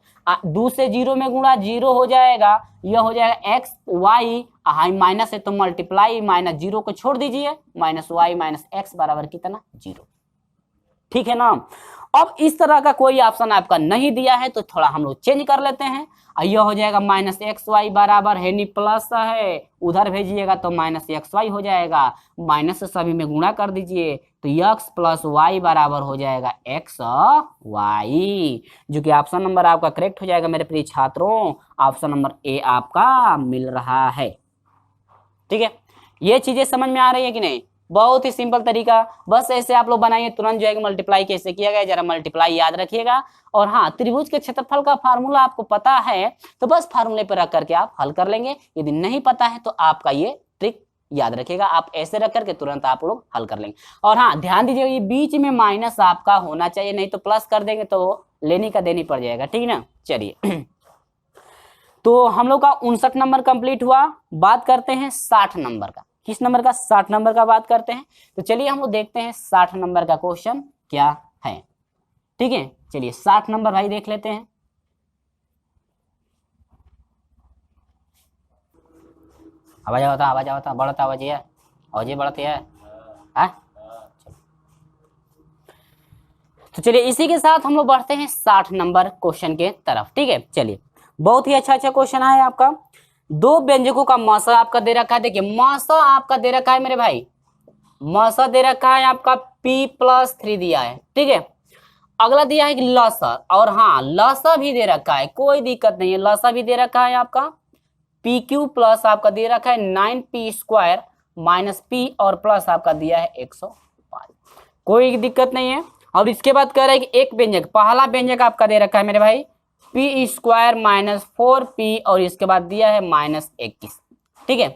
2 से 0 में गुणा 0 हो जाएगा, यह हो जाएगा x y, माइनस है तो मल्टीप्लाई, -0 को छोड़ दीजिए, -y - x बराबर कितना 0, ठीक है ना। अब इस तरह का कोई ऑप्शन आपका नहीं दिया है तो थोड़ा हम लोग चेंज कर लेते हैं। यह हो जाएगा माइनस एक्स वाई बराबर है नहीं प्लस है, उधर भेजिएगा तो माइनस एक्स वाई हो जाएगा, माइनस से सभी में गुणा कर दीजिए तो एक्स प्लस वाई बराबर हो जाएगा एक्स वाई, जो कि ऑप्शन नंबर आपका करेक्ट हो जाएगा मेरे प्रिय छात्रों। ऑप्शन नंबर ए आपका मिल रहा है। ठीक है, ये चीजें समझ में आ रही है कि नहीं? बहुत ही सिंपल तरीका, बस ऐसे आप लोग बनाइए, तुरंत जो है मल्टीप्लाई कैसे किया गया जरा मल्टीप्लाई याद रखिएगा। और हाँ, त्रिभुज के क्षेत्रफल का फार्मूला आपको पता है तो बस फार्मूले पर रख करके आप हल कर लेंगे। यदि नहीं पता है तो आपका ये ट्रिक याद रखिएगा, आप ऐसे रख करके तुरंत आप लोग हल कर लेंगे। और हाँ, ध्यान दीजिएगा ये बीच में माइनस आपका होना चाहिए, नहीं तो प्लस कर देंगे तो लेनी का देनी पड़ जाएगा। ठीक है ना, चलिए तो हम लोग का 59 नंबर कंप्लीट हुआ। बात करते हैं 60 नंबर का। किस नंबर का? 60 नंबर का बात करते हैं। तो चलिए हम लोग देखते हैं 60 नंबर का क्वेश्चन क्या है। ठीक है, चलिए 60 नंबर भाई देख लेते हैं। आवाज आवता बढ़ता आवाज बढ़ती है। तो चलिए इसी के साथ हम लोग बढ़ते हैं 60 नंबर क्वेश्चन के तरफ। ठीक है, चलिए बहुत ही अच्छा क्वेश्चन है आपका। दो व्यंजकों का मासा आपका दे रखा है। देखिए मासा आपका दे रखा है मेरे भाई, मासा दे रखा है आपका P+3 दिया है। ठीक है, अगला दिया है कि लसा, और हाँ लसा भी दे रखा है, कोई दिक्कत नहीं है, लसा भी दे रखा है आपका PQ प्लस आपका दे रखा है 9P² माइनस P और प्लस आपका दिया है 105, कोई दिक्कत नहीं है। और इसके बाद कह रहा है कि एक व्यंजक, पहला व्यंजक आपका दे रखा है मेरे भाई P² माइनस 4P और इसके बाद दिया है -21। ठीक है,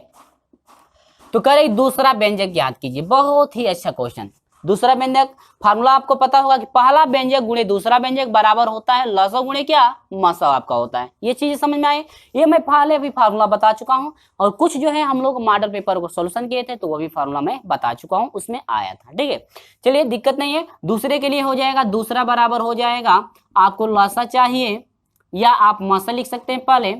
तो कह रहे दूसरा व्यंजक याद कीजिए। बहुत ही अच्छा क्वेश्चन। दूसरा व्यंजक फार्मूला आपको पता होगा कि पहला व्यंजक गुणे दूसरा व्यंजक बराबर होता है लसा गुणे क्या मसा आपका होता है। ये चीज समझ में आई? ये मैं पहले भी फार्मूला बता चुका हूं, और कुछ जो है हम लोग मॉडल पेपर को सोल्यूशन किए थे तो वो भी फार्मूला मैं बता चुका हूं, उसमें आया था। ठीक है, चलिए दिक्कत नहीं है। दूसरे के लिए हो जाएगा, दूसरा बराबर हो जाएगा आपको लसा चाहिए या आप मसा लिख सकते हैं। पहले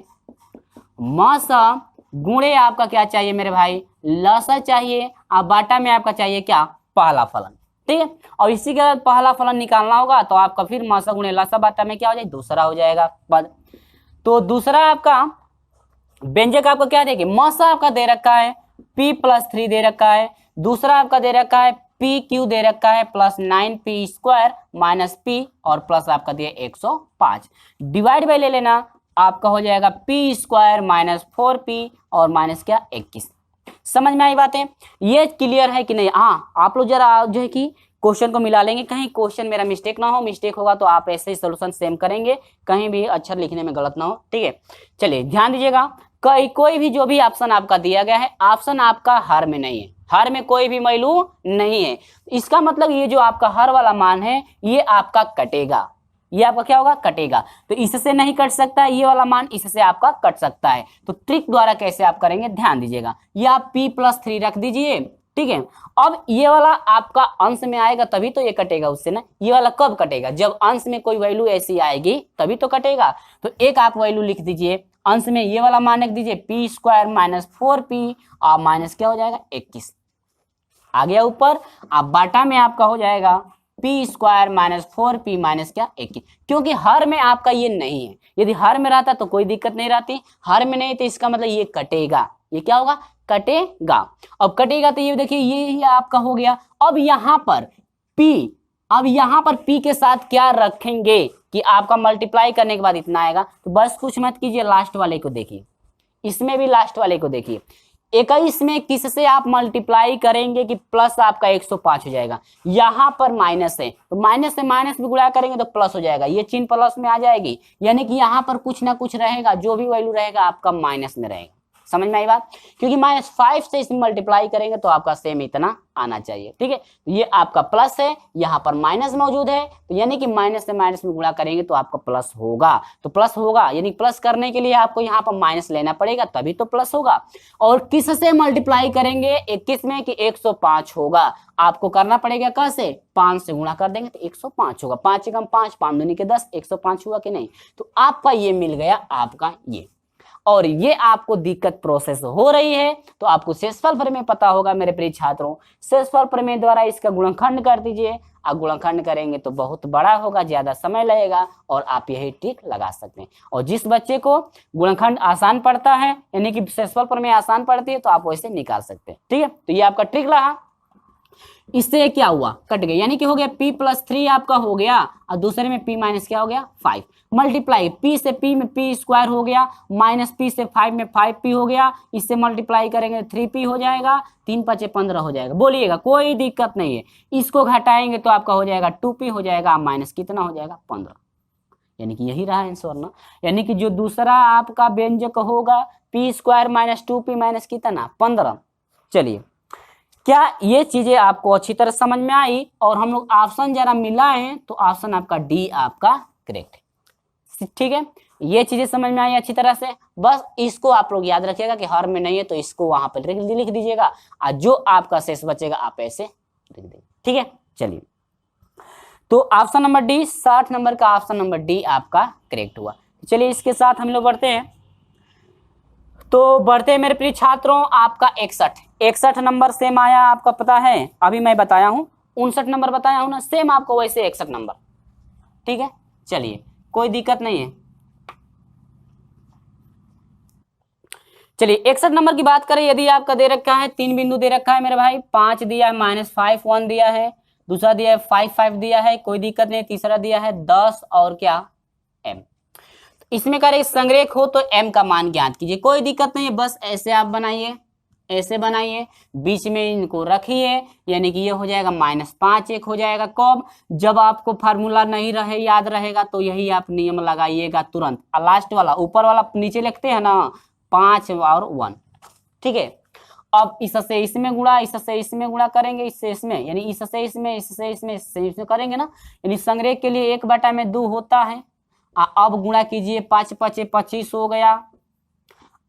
मसा गुणे आपका क्या चाहिए मेरे भाई लसा चाहिए, और बाटा में आपका चाहिए क्या पहला फलन। ठीक है, और इसी के बाद पहला फलन निकालना होगा तो आपका फिर मसा गुणे लसा बाटा में क्या हो जाएगा दूसरा हो जाएगा पद। तो दूसरा आपका व्यंजक आपका क्या देखिए मसा आपका दे रखा है P+3 दे रखा है, दूसरा आपका दे रखा है PQ दे रखा है प्लस 9P² माइनस P और प्लस आपका दिया 105, डिवाइड बाय ले लेना आपका हो जाएगा P² माइनस 4P और माइनस क्या 21। समझ में आई बातें? ये क्लियर है कि नहीं? हाँ, आप लोग जरा जो है कि क्वेश्चन को मिला लेंगे, कहीं क्वेश्चन मेरा मिस्टेक ना हो। मिस्टेक होगा तो आप ऐसे ही सोल्यूशन सेम करेंगे, कहीं भी अक्षर लिखने में गलत ना हो। ठीक है, चलिए ध्यान दीजिएगा, कोई भी जो भी ऑप्शन आपका दिया गया है ऑप्शन आपका हर में नहीं है, हर में कोई भी वैल्यू नहीं है। इसका मतलब ये जो आपका हर वाला मान है ये आपका कटेगा, ये आपका क्या होगा कटेगा। तो इससे नहीं कट सकता, ये वाला मान इससे आपका कट सकता है। तो ट्रिक द्वारा कैसे आप करेंगे ध्यान दीजिएगा, ये आप P+3 रख दीजिए। ठीक है, अब ये वाला आपका अंश में आएगा तभी तो ये कटेगा उससे ना। ये वाला कब कटेगा? जब अंश में कोई वैल्यू ऐसी आएगी तभी तो कटेगा। तो एक आप वैल्यू लिख दीजिए अंश में, ये वाला मान लिख दीजिए P² माइनस 4P और माइनस क्या हो जाएगा 21 आ गया ऊपर। आप बाटा में आपका हो जाएगा P² माइनस 4P माइनस क्या 21, क्योंकि हर में आपका ये नहीं है। यदि हर में रहता तो कोई दिक्कत नहीं रहती, हर में नहीं तो इसका मतलब ये कटेगा। ये क्या होगा कटेगा। अब कटेगा तो ये देखिए ये आपका हो गया। अब यहाँ पर P के साथ क्या रखेंगे कि आपका मल्टीप्लाई करने के बाद इतना आएगा। तो बस कुछ मत कीजिए, लास्ट वाले को देखिए, इसमें भी लास्ट वाले को देखिए। 21 में किससे आप मल्टीप्लाई करेंगे कि प्लस आपका 105 हो जाएगा। यहाँ पर माइनस है तो माइनस से माइनस भी गुणा करेंगे तो प्लस हो जाएगा, ये चिन्ह प्लस में आ जाएगी, यानी कि यहाँ पर कुछ ना कुछ रहेगा, जो भी वैल्यू रहेगा आपका माइनस में रहेगा। समझ में आई बात? क्योंकि -5 से इसमें मल्टीप्लाई करेंगे तो आपका सेम इतना आना चाहिए। ठीक है, तो ये आपका प्लस है, यहाँ पर माइनस मौजूद है, तो यानी कि माइनस से माइनस में गुणा करेंगे तो आपका प्लस होगा। तो प्लस होगा यानी प्लस करने के लिए आपको यहाँ पर माइनस लेना पड़ेगा तभी तो प्लस होगा। और किससे मल्टीप्लाई करेंगे 21 में कि 105 होगा। आपको करना पड़ेगा कैसे 5 से गुणा कर देंगे तो 105 होगा। 5 एकम 5, 5 दूनी के 10, 105 हुआ कि नहीं। तो आपका ये मिल गया आपका ये। और ये आपको दिक्कत प्रोसेस हो रही है तो आपको शेषफल प्रमेय पता होगा मेरे प्रिय छात्रों। शेषफल प्रमेय द्वारा इसका गुणनखंड कर दीजिए। आप गुणनखंड करेंगे तो बहुत बड़ा होगा, ज्यादा समय लगेगा और आप यही ट्रिक लगा सकते हैं। और जिस बच्चे को गुणनखंड आसान पड़ता है यानी कि शेषफल प्रमेय आसान पड़ती है तो आप वैसे निकाल सकते हैं। ठीक है, तो ये आपका ट्रिक रहा। इससे क्या हुआ, कट गया, यानी कि हो गया p+3 आपका हो गया और दूसरे में p माइनस क्या हो गया 5 मल्टीप्लाई p से p में p स्क्वायर हो गया माइनस p से 5 में 5p हो गया। इससे मल्टीप्लाई करेंगे 3p हो जाएगा, 3 × 5 = 15 हो जाएगा। बोलिएगा कोई दिक्कत नहीं है। इसको घटाएंगे तो आपका हो जाएगा 2p हो जाएगा माइनस कितना हो जाएगा 15, यानी कि यही रहा आंसर ना। यानी कि जो दूसरा आपका व्यंजक होगा p square minus 2p minus कितना 15। चलिए, क्या ये चीजें आपको अच्छी तरह समझ में आई? और हम लोग ऑप्शन जरा मिलाएं तो ऑप्शन आपका डी आपका करेक्ट है। ठीक है, ये चीजें समझ में आई अच्छी तरह से। बस इसको आप लोग याद रखिएगा कि हर में नहीं है तो इसको वहां पर लिख दीजिएगा और जो आपका शेष बचेगा आप ऐसे लिख देंगे। ठीक है, चलिए, तो ऑप्शन नंबर डी 60 नंबर का ऑप्शन नंबर डी आपका करेक्ट हुआ। चलिए इसके साथ हम लोग बढ़ते हैं। तो बढ़ते हैं मेरे प्रिय छात्रों, आपका 61 नंबर सेम आया आपका पता है, अभी मैं बताया हूं 59 नंबर बताया हूं ना, सेम आपको वैसे 61 नंबर। ठीक है, चलिए कोई दिक्कत नहीं है। चलिए 61 नंबर की बात करें, यदि आपका दे रखा है 3 बिंदु दे रखा है मेरे भाई, 5 दिया है -5 1 दिया है, दूसरा दिया है 5 5 दिया है, कोई दिक्कत नहीं, तीसरा दिया है 10 और क्या m। इसमें करें संरेख हो तो m का मान ज्ञात कीजिए, कोई दिक्कत नहीं है, बस ऐसे आप बनाइए, ऐसे बनाइए, बीच में इनको रखिए, यानी कि ये हो जाएगा -5 1 हो जाएगा। कब? जब आपको फार्मूला नहीं रहे याद रहेगा तो यही आप नियम लगाइएगा तुरंत। लास्ट वाला ऊपर वाला नीचे लिखते हैं ना 5 और 1। ठीक है, अब इससे इसमें गुणा, इससे इसमें गुणा करेंगे, इससे इसमें, यानी इससे इसमें, इससे इसमें, इससे इसमें करेंगे ना, यानी संरेख के लिए 1/2 होता है। अब गुणा कीजिए, 5 5 25 हो गया,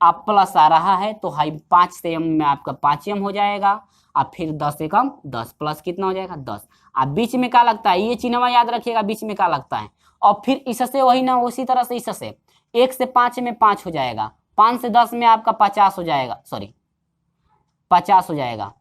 आप प्लस आ रहा है तो हाई 5 से m में आपका 5m हो जाएगा, अब फिर 10 से कम 10 प्लस कितना हो जाएगा 10। अब बीच में क्या लगता है, ये चिन्ह याद रखिएगा, बीच में क्या लगता है। और फिर इससे वही ना उसी तरह से इससे 1 से 5 में 5 हो जाएगा, 5 से 10 में आपका 50 हो जाएगा, सॉरी 50 हो जाएगा।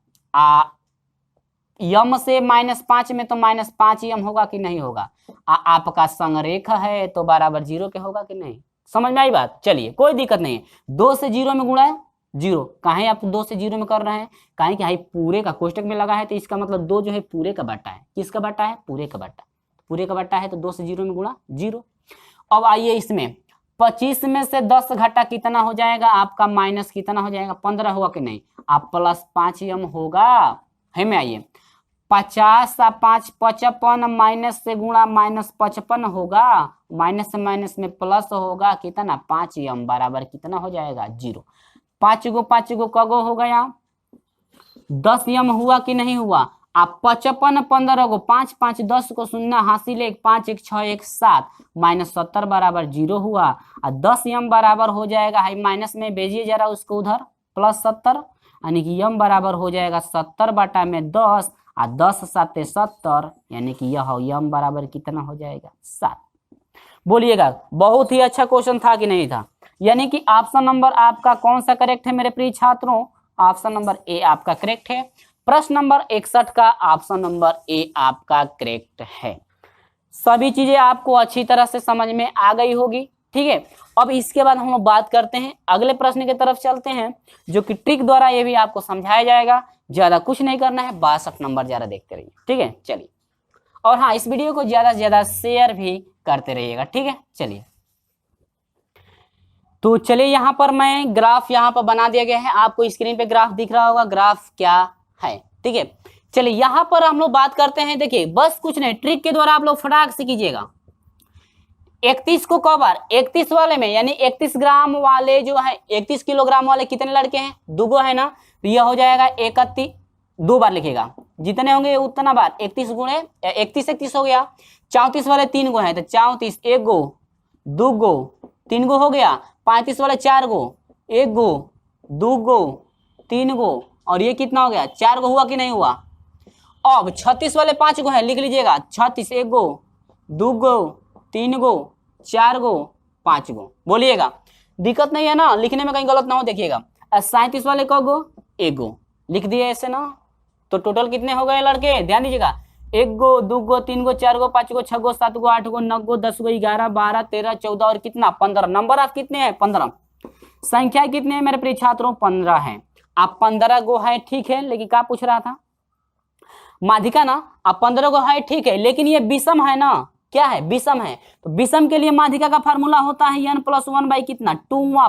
यम से -5 में तो -5m होगा कि नहीं होगा। आपका संरेख है तो बराबर 0 के होगा कि नहीं, समझ में आई बात। चलिए कोई दिक्कत नहीं है, 2 से 0 में गुणा है 0, काहे आप 2 से 0 में कर रहे हैं, काहे कि पूरे का कोष्टक में लगा है तो इसका मतलब 2 जो है पूरे का बट्टा है। किसका बट्टा है? पूरे का बट्टा, पूरे का बट्टा है तो 2 से 0 में गुणा 0। अब आइए इसमें 25 में से 10 घटा कितना हो जाएगा आपका, माइनस कितना हो जाएगा 15 होगा कि नहीं, आप +5m होगा है में। आइए 50 और 5 55, माइनस से गुणा -55 होगा, माइनस से माइनस में प्लस होगा कितना 5m बराबर कितना हो जाएगा 0। 5 गो कगो हो गया 10m हुआ कि नहीं हुआ। आप 55 15 को 5 5 10 को शून्य हासिल 1 5 1 6 1 7 -70 बराबर 0 हुआ और 10m बराबर हो जाएगा, हाई माइनस में भेजिए जरा उसको उधर, +70, यानी कि m बराबर हो जाएगा 70/10 और 10 7 70, यानी कि यह m बराबर कितना हो जाएगा 7। बोलिएगा बहुत ही अच्छा क्वेश्चन था कि नहीं था। यानी कि ऑप्शन नंबर आपका कौन सा करेक्ट है मेरे प्रिय छात्रों, ऑप्शन नंबर ए आपका करेक्ट है। प्रश्न नंबर 61 का ऑप्शन नंबर ए आपका करेक्ट है। सभी चीजें आपको अच्छी तरह से समझ में आ गई होगी। ठीक है, अब इसके बाद हम लोग बात करते हैं अगले प्रश्न की तरफ चलते हैं, जो कि ट्रिक द्वारा ये भी आपको समझाया जाएगा। ज्यादा कुछ नहीं करना है, 62 नंबर ज्यादा देखते रहिए। ठीक है, चलिए, और हाँ इस वीडियो को ज्यादा से ज्यादा शेयर भी करते रहिएगा। ठीक है, चलिए, तो चलिए यहाँ पर मैं ग्राफ यहाँ पर बना दिया गया है, आपको स्क्रीन पे ग्राफ दिख रहा होगा, ग्राफ क्या है। ठीक है, चलिए यहाँ पर हम लोग बात करते हैं। देखिए बस कुछ नहीं, ट्रिक के द्वारा आप लोग फटाक से कीजिएगा। 31 को कब बार, 31 वाले में यानी 31 ग्राम वाले जो है 31 किलोग्राम वाले कितने लड़के हैं, 2 गो है ना, तो यह हो जाएगा 31, 2 बार लिखेगा, जितने होंगे उतना बार 31 गुणे 31 हो गया। 34 वाले 3 गो है तो 34, 1 गो 2 गो 3 गो हो गया। 35 वाले 4 गो, 1 गो 2 गो 3 गो, और ये कितना हो गया 4 गो हुआ कि नहीं हुआ। अब 36 वाले 5 गो है, लिख लीजिएगा 36, 1 गो 2 गो 3 गो 4 गो 5 गो। बोलिएगा दिक्कत नहीं है ना, लिखने में कहीं गलत ना हो, देखिएगा 37 वाले कगो एगो लिख दिए ऐसे ना, तो टोटल कितने हो गए लड़के, ध्यान दीजिएगा, 1 गो 2 गो 3 गो 4 गो 5 गो 6 गो 7 गो 8 गो 9 गो 10 गो 11 12 13 14 और कितना 15, नंबर आप कितने हैं 15, संख्या कितने हैं मेरे प्रिय छात्रों 15 है। आप 15 गो है ठीक है, लेकिन क्या पूछ रहा था माध्यिका ना, आप 15 गो है ठीक है, लेकिन ये विषम है ना, क्या है विषम है, तो विषम के लिए माध्यिका का फार्मूला होता है n + 1 बाई कितना 2वां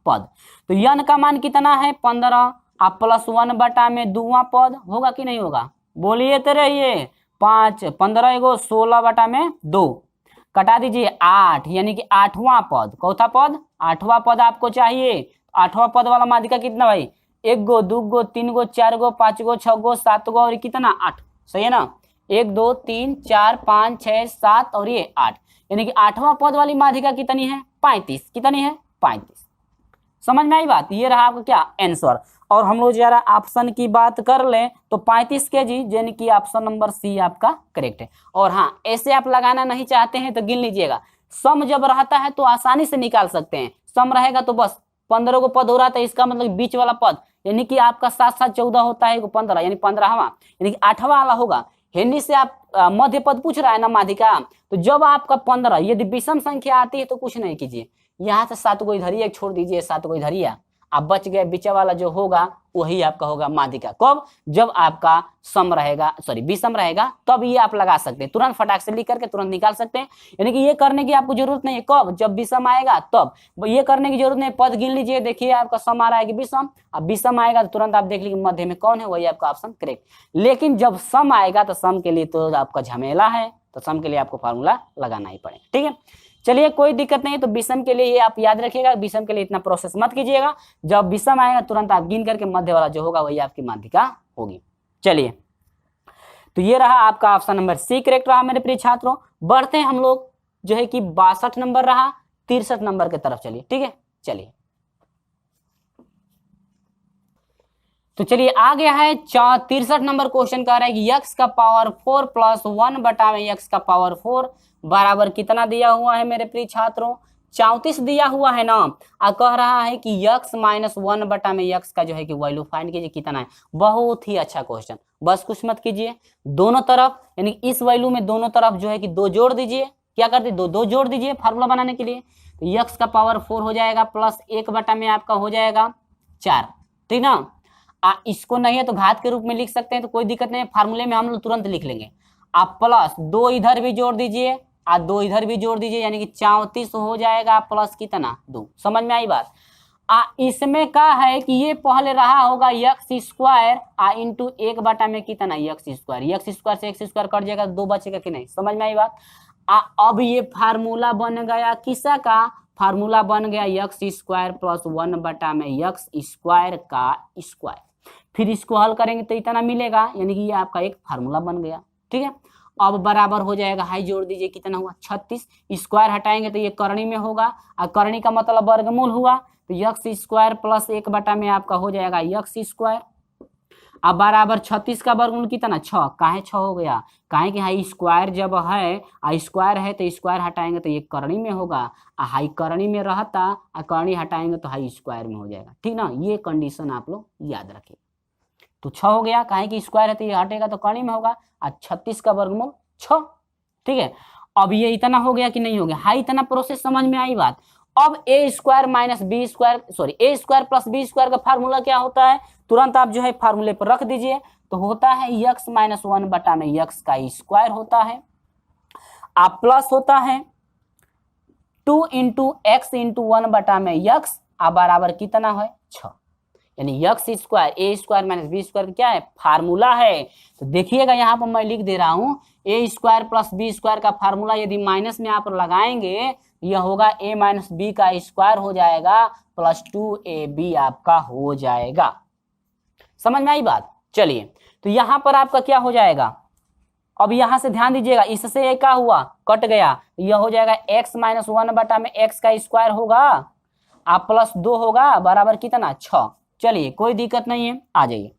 पद, तो n का मान कितना है 15, आप +1 बटा में 2वां पद होगा कि नहीं होगा, बोलिए तो रहिए 5 15 एगो 16 बटा में 2, कटा दीजिए 8, यानी कि 8वां पद, कौथा पद 8वां पद आपको चाहिए, 8वां पद वाला माध्यिका कितना भाई 1 गो 2 गो 3 गो 4 गो 5 गो 6 गो 7 गो और कितना 8, सही है ना, 1 2 3 4 5 6 7 और ये 8, यानी कि 8वां पद वाली माध्यिका कितनी है 35, कितनी है 35, समझ में आई बात, ये रहा आपका क्या आंसर। और हम लोग जरा ऑप्शन की बात कर लें तो 35 kg, यानी कि ऑप्शन नंबर सी आपका करेक्ट है। और हाँ, ऐसे आप लगाना नहीं चाहते हैं तो गिन लीजिएगा, सम जब रहता है तो आसानी से निकाल सकते हैं, सम रहेगा तो बस 15 को पद हो रहा था, इसका मतलब बीच वाला पद, यानी कि आपका 7 7 14 होता है 15, यानी 15वां, यानी कि 8वां वाला होगा, हिंदी से आप मध्य पद पूछ रहा है ना माध्यिका, तो जब आपका 15 यदि विषम संख्या आती है तो कुछ नहीं कीजिए, यहाँ से 7 को इधर ही छोड़ दीजिए, 7 को इधर ही, आप बच गए, बीच वाला जो होगा वही आपका होगा माध्यिका, कब जब आपका सम रहेगा विषम रहेगा, तब ये आप लगा सकते हैं, तुरंत फटाक से लिख करके तुरंत निकाल सकते हैं, यानी कि ये करने की आपको जरूरत नहीं है, कब जब विषम आएगा तब, ये करने की जरूरत नहीं, पद गिन लीजिए, देखिए आपका सम आ रहा है कि विषम, अब विषम आएगा तो तुरंत आप देख लीजिए मध्य में कौन है, वही आपका ऑप्शन करेक्ट। लेकिन जब सम आएगा तो सम के लिए तो आपका झमेला है, तो सम के लिए आपको फार्मूला लगाना ही पड़ेगा, ठीक है, चलिए कोई दिक्कत नहीं। तो विषम के लिए ये आप याद रखिएगा, विषम के लिए इतना प्रोसेस मत कीजिएगा, जब विषम आएगा तुरंत आप गिन करके मध्य वाला जो होगा वही आपकी माध्यिका होगी। चलिए, तो ये रहा आपका ऑप्शन नंबर सी करेक्ट रहा मेरे प्रिय छात्रों। बढ़ते हैं हम लोग जो है कि 62 नंबर रहा, 63 नंबर की तरफ चलिए, ठीक है, चलिए तो चलिए आ गया है 63 नंबर क्वेश्चन, कह रहा है कि x का पावर 4 + 1 बटा में x का पावर 4 बराबर कितना दिया हुआ है मेरे प्रिय छात्रों 34 दिया हुआ है ना, आ कह रहा है कि x - 1 बटा में x का जो है कि वैल्यू फाइंड कीजिए कितना है। बहुत ही अच्छा क्वेश्चन, बस कुछ मत कीजिए, दोनों तरफ यानी इस वैल्यू में दोनों तरफ जो है कि 2 जोड़ दीजिए, क्या करते 2 जोड़ दीजिए फार्मूला बनाने के लिए, तो x का पावर 4 हो जाएगा प्लस 1 बटा में आपका हो जाएगा 4, ठीक ना, इसको नहीं है तो घात के रूप में लिख सकते हैं, तो कोई दिक्कत नहीं है, फार्मूले में हम लोग तुरंत लिख लेंगे। आप प्लस 2 इधर भी जोड़ दीजिए और 2 इधर भी जोड़ दीजिए, यानी कि 34 हो जाएगा प्लस कितना 2, समझ में आई बात। इसमें क्या है कि ये पहले रहा होगा x² इंटू 1 बटा में कितना x² से x² कट जाएगा, 2 बचेगा कि नहीं, समझ में आई बात। अब ये फार्मूला बन गया किसा का, फार्मूला बन गया x² प्लस 1 बटा में x² का स्क्वायर, फिर इसको हल करेंगे तो इतना मिलेगा, यानी कि ये आपका एक फार्मूला बन गया, ठीक है। अब बराबर हो जाएगा, हाई जोड़ दीजिए कितना हुआ 36, स्क्वायर हटाएंगे तो ये करनी में होगा, और करनी का मतलब वर्गमूल हुआ, तो x² प्लस 1 बटा में आपका हो जाएगा x²। अब बराबर 36 का वर्गमूल कितना 6, काहे 6 हो गया, काहे कि हाई स्क्वायर जब है स्क्वायर है तो स्क्वायर हटाएंगे तो ये करनी में होगा, हाई करनी में रहता और करनी हटाएंगे तो हाई स्क्वायर में हो जाएगा, ठीक ना, ये कंडीशन आप लोग याद रखिए। तो 6 हो गया, काहे कि स्क्वायर है तो ये हटेगा तो करनी में होगा, और 36 का वर्गमूल 6, ठीक है। अब ये इतना हो गया कि नहीं हो गया, हाई इतना प्रोसेस समझ में आई बात। अब a² - b² a² plus b² का फार्मूला क्या होता है, तुरंत आप जो है फार्मूले पर रख दीजिए, तो होता है x - 1 बटा में x का स्क्वायर होता है, आप प्लस होता है 2 इंटू x इंटू 1 बटा में x, आप बराबर कितना है 6, यानी x² a² - b² क्या है फार्मूला है। तो देखिएगा यहाँ पर मैं लिख दे रहा हूँ a² प्लस b² का फार्मूला, यदि माइनस में आप लगाएंगे यह होगा a - b का स्क्वायर हो जाएगा प्लस 2ab आपका हो जाएगा, समझ में आई बात। चलिए, तो यहाँ पर आपका क्या हो जाएगा, अब यहाँ से ध्यान दीजिएगा, इससे क्या हुआ कट गया, यह हो जाएगा x - 1 बटा में x का स्क्वायर होगा, आप प्लस 2 होगा बराबर कितना 6। चलिए कोई दिक्कत नहीं है, आ जाइए।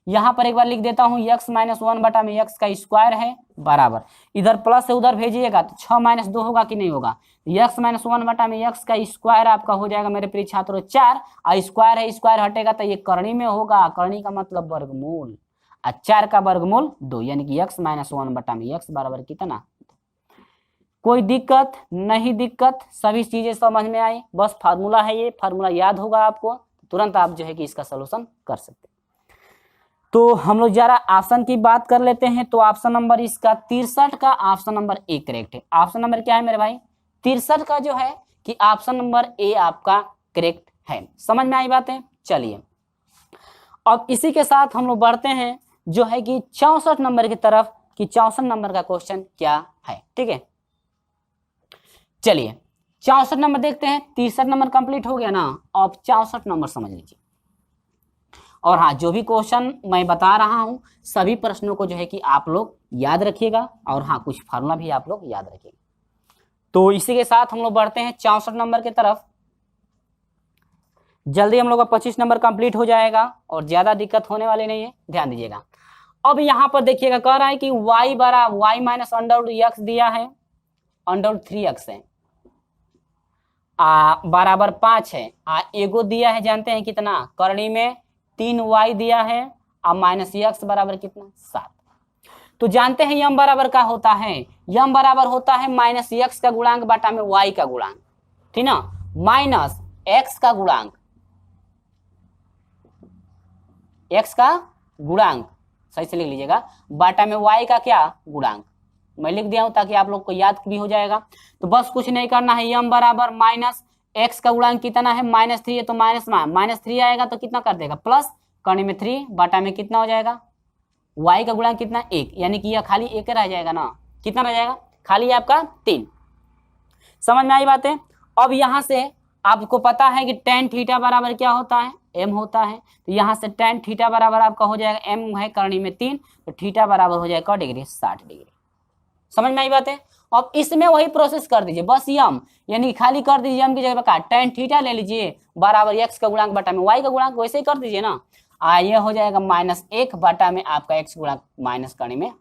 यहाँ पर एक बार लिख देता हूँ x माइनस 1 बटा में x का स्क्वायर है बराबर, इधर प्लस से उधर भेजिएगा तो 6 माइनस 2 होगा कि नहीं होगा, x माइनस 1 बटा में x का स्क्वायर आपका हो जाएगा मेरे प्रिय छात्रों 4, और स्क्वायर है स्क्वायर हटेगा तो ये करनी में होगा, करनी का मतलब वर्गमूल, और 4 का वर्गमूल 2, यानी कि x माइनस 1 बटा में x बराबर कितना। कोई दिक्कत नहीं, दिक्कत सभी चीजें समझ में आई, बस फार्मूला है, ये फार्मूला याद होगा आपको, तुरंत आप जो है कि इसका सलूशन कर सकते हैं। तो हम लोग जरा ऑप्शन की बात कर लेते हैं। तो ऑप्शन नंबर इसका 63 का ऑप्शन नंबर ए करेक्ट है। ऑप्शन नंबर क्या है मेरे भाई, 63 का जो है कि ऑप्शन नंबर ए आपका करेक्ट है। समझ में आई बातें। चलिए अब इसी के साथ हम लोग बढ़ते हैं जो है कि 64 नंबर की तरफ, कि 64 नंबर का क्वेश्चन क्या है। ठीक है, चलिए 64 नंबर देखते हैं। 63 नंबर कंप्लीट हो गया ना, अब 64 नंबर समझ लीजिए। और हाँ, जो भी क्वेश्चन मैं बता रहा हूं सभी प्रश्नों को जो है कि आप लोग याद रखिएगा, और हाँ कुछ फार्मूला भी आप लोग याद रखिएगा। तो इसी के साथ हम लोग बढ़ते हैं 64 नंबर की तरफ। जल्दी हम लोग का 25 नंबर कंप्लीट हो जाएगा और ज्यादा दिक्कत होने वाली नहीं है, ध्यान दीजिएगा। अब यहाँ पर देखिएगा कह रहा है कि y माइनस अंडर x दिया है, अंडर 3x है, बराबर 5 है, एगो दिया है जानते हैं कितना, करनी में 3y दिया है, और माइनस x बराबर कितना 7। तो जानते हैं यम बराबर का होता है, यम बराबर होता है माइनस x का गुणांक बटा में y का गुणांक, ठीक ना, माइनस x का गुणांक, x का गुणांक सही से लिख लीजिएगा, बटा में y का क्या गुणांक, मैं लिख दिया हूं ताकि आप लोग को याद भी हो जाएगा। तो बस कुछ नहीं करना है, यम बराबर माइनस x का गुणांक कितना है -3 है, तो -3 आएगा तो कितना कर देगा प्लस, करने में 3 बटा में कितना हो जाएगा, y का गुणांक कितना 1, यानी कि यह खाली 1 रह जाएगा ना, कितना रह जाएगा खाली आपका 3। समझ में आई बातें। अब यहां से आपको पता है कि tan थीटा बराबर क्या होता है, m होता है, तो यहां से tan थीटा बराबर आपका हो जाएगा m है करनी में 3, तो थीटा बराबर हो जाएगा डिग्री 60 डिग्री। समझ में आई बातें। अब इसमें वही प्रोसेस कर दीजिए, बस यम यानी खाली कर दीजिए यम की जगह पर tan थीटा ले लीजिए बराबर x का गुणांक बटा में y का गुणांक, वैसे ही कर दीजिए ना, ये हो जाएगा -1 बटा में आपका x गुणांक माइनस करने में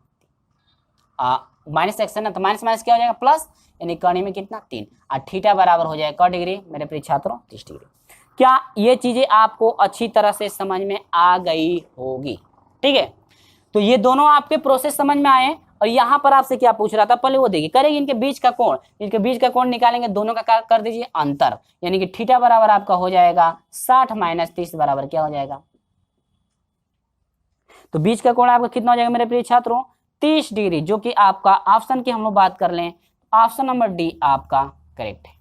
माइनस x है ना, तो माइनस माइनस क्या हो जाएगा प्लस, यानी करने में कितना 3, और थीटा बराबर हो जाएगा डिग्री मेरे प्रिय छात्रों 30 डिग्री। क्या ये चीजें आपको अच्छी तरह से समझ में आ गई होगी। ठीक है, तो ये दोनों आपके प्रोसेस समझ में आए। और यहाँ पर आपसे क्या पूछ रहा था पहले वो देखिए, करेंगे इनके बीच का कोण, इनके बीच का कोण निकालेंगे, दोनों का कर दीजिए अंतर, यानी कि थीटा बराबर आपका हो जाएगा 60 माइनस 30 बराबर क्या हो जाएगा, तो बीच का कोण आपका कितना हो जाएगा मेरे प्रिय छात्रों 30 डिग्री, जो कि आपका ऑप्शन की हम लोग बात कर लें, ऑप्शन नंबर डी आपका करेक्ट है।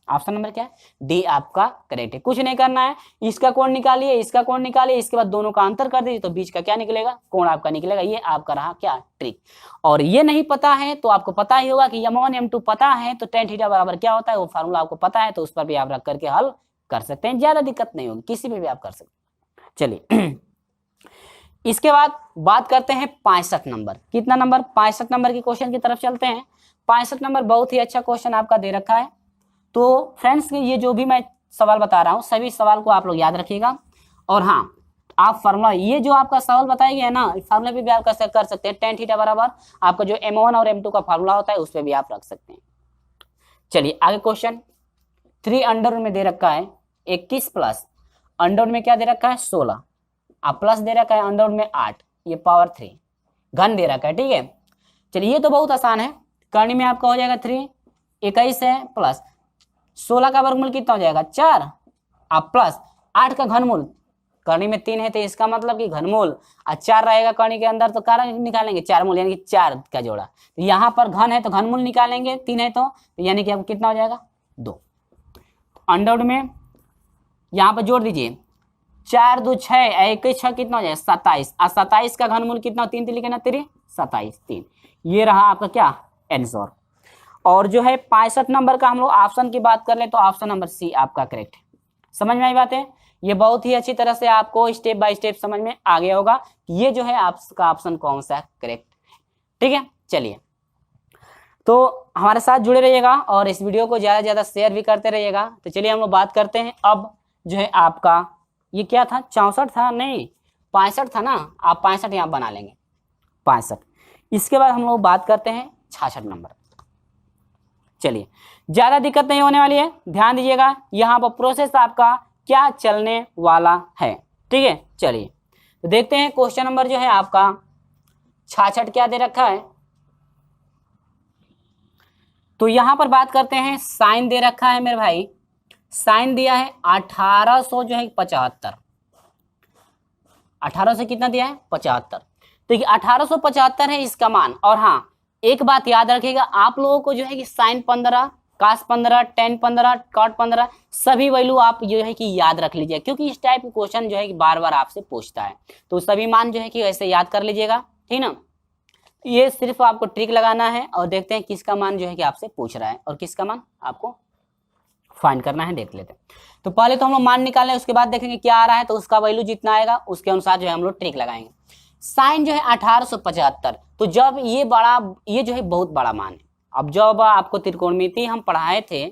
ऑप्शन नंबर क्या है, डी आपका करेक्ट है। कुछ नहीं करना है, इसका कोण निकालिए, इसका कोण निकालिए, इसके बाद दोनों का अंतर कर दीजिए, तो बीच का क्या निकलेगा कोण आपका निकलेगा। ये आपका रहा क्या ट्रिक। और ये नहीं पता है तो आपको पता ही होगा कि m1 m2 पता है तो tan थीटा बराबर क्या होता है, वो फार्मूला आपको पता है, तो उस पर भी आप रख करके हल कर सकते हैं, ज्यादा दिक्कत नहीं होगी, किसी पे भी आप कर सकते हैं। चलिए इसके बाद बात करते हैं 65 नंबर, कितना नंबर 65 नंबर के क्वेश्चन की तरफ चलते हैं। 65 नंबर बहुत ही अच्छा क्वेश्चन आपका दे रखा है। तो फ्रेंड्स ये जो भी मैं सवाल बता रहा हूं सभी सवाल को आप लोग याद रखिएगा, और हाँ आप फार्मूला, ये जो आपका सवाल बताया गया है ना, फार्मूला भी आप कर सकते हैं, tan थीटा बराबर आपका जो m1 और m2 का फार्मूला होता है उस पर भी आप रख सकते हैं। चलिए आगे क्वेश्चन 3 अंडर में दे रखा है 21 प्लस अंडर में क्या दे रखा है 16, आप प्लस दे रखा है अंडर में 8, ये पावर 3 घन दे रखा है। ठीक है, चलिए ये तो बहुत आसान है, करनी में आपका हो जाएगा 3, 21 है प्लस 16 का वर्गमूल कितना हो जाएगा 4, आप प्लस 8 का घनमूल, करनी में 3 है तो इसका मतलब कि घनमूल, और 4 रहेगा करनी के अंदर तो कारण निकालेंगे 4 मूल, यानी कि 4 का जोड़ा, तो यहाँ पर घन है तो घनमूल निकालेंगे, 3 है तो यानी कि अब कितना हो जाएगा 2, अंडर में यहाँ पर जोड़ दीजिए 4 2 6 1 6 कितना हो जाएगा 27, और 27 का घनमूल कितना 3 लिखे ना 3 27 3, ये रहा आपका क्या आंसर। और जो है 65 नंबर का हम लोग ऑप्शन की बात कर ले तो ऑप्शन नंबर सी आपका करेक्ट है। समझ में आई बात है, ये बहुत ही अच्छी तरह से आपको स्टेप बाय स्टेप समझ में आ गया होगा ये जो है आपका ऑप्शन कौन सा करेक्ट है। ठीक है, चलिए तो हमारे साथ जुड़े रहिएगा और इस वीडियो को ज्यादा से ज्यादा शेयर भी करते रहिएगा। तो चलिए हम लोग बात करते हैं अब जो है आपका ये क्या था 64 था नहीं 65 था ना, आप 65 यहाँ बना लेंगे 65। इसके बाद हम लोग बात करते हैं 66 नंबर। चलिए ज्यादा दिक्कत नहीं होने वाली है, ध्यान दीजिएगा यहाँ पर प्रोसेस आपका क्या चलने वाला है, ठीक है। चलिए तो देखते हैं क्वेश्चन नंबर जो है आपका 66 क्या दे रखा है। तो यहां पर बात करते हैं, साइन दे रखा है मेरे भाई, साइन दिया है 1800 जो है 75, 1800 से कितना दिया है 75। तो ये 1875 है इसका मान। और हाँ एक बात याद रखिएगा आप लोगों को जो है कि साइन 15, कास 15, टेन 15, कॉट 15 सभी वैल्यू आप जो है कि याद रख लीजिए, क्योंकि इस टाइप के क्वेश्चन जो है कि बार बार आपसे पूछता है। तो सभी मान जो है कि ऐसे याद कर लीजिएगा, ठीक ना। ये सिर्फ आपको ट्रिक लगाना है और देखते हैं किसका मान जो है कि आपसे पूछ रहा है और किसका मान आपको फाइंड करना है, देख लेते हैं। तो पहले तो हम लोग मान निकालें, उसके बाद देखेंगे क्या आ रहा है, तो उसका वैल्यू जितना आएगा उसके अनुसार जो है हम लोग ट्रिक लगाएंगे। साइन जो है 1875, तो जब ये जो है बहुत बड़ा मान है। अब जब आपको त्रिकोणमिति हम पढ़ाए थे,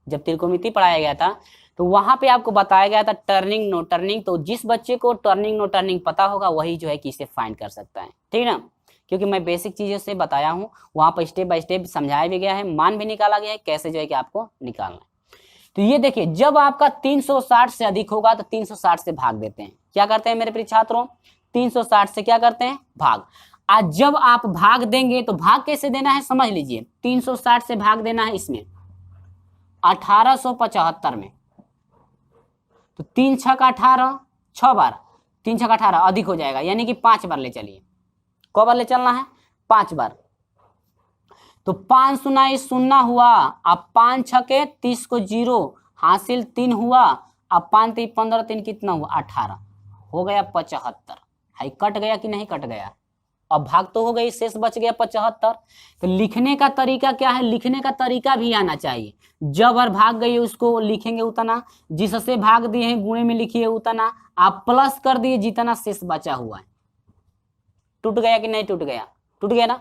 जब त्रिकोणमिति पढ़ाया गया था तो वहां पे आपको बताया गया था टर्निंग नो टर्निंग। तो जिस बच्चे को टर्निंग नो टर्निंग पता होगा वही जो है कि इसे फाइंड कर सकता है, ठीक ना। क्योंकि मैं बेसिक चीजों से बताया हूँ, वहां पर स्टेप बाय स्टेप समझाया भी गया है, मान भी निकाला गया है कैसे जो है कि आपको निकालना है। तो ये देखिए जब आपका 360 से अधिक होगा तो 360 से भाग देते हैं। क्या करते हैं मेरे प्रिय छात्रों, 360 से क्या करते हैं भाग। आज जब आप भाग देंगे तो भाग कैसे देना है समझ लीजिए, 360 से भाग देना है इसमें 1875 में। तो 3 छक 18, 6 बार 3 छक 18 अधिक हो जाएगा, यानी कि 5 बार ले चलिए। कौ बार ले चलना है 5 बार। तो 5 सुना शून्य हुआ, अब 5 छके 30 को 0 हासिल 3 हुआ, अब 5 3 15 3 कितना हुआ 18 हो गया 75। हाई कट गया कि नहीं कट गया, अब भाग तो हो गई, शेष बच गया 75। तो लिखने का तरीका क्या है, लिखने का तरीका भी आना चाहिए। जब बार भाग गई उसको लिखेंगे उतना, जिससे भाग दिए हैं गुणे में लिखिए उतना, आप प्लस कर दिए जितना शेष बचा हुआ है। टूट गया कि नहीं टूट गया, टूट गया ना।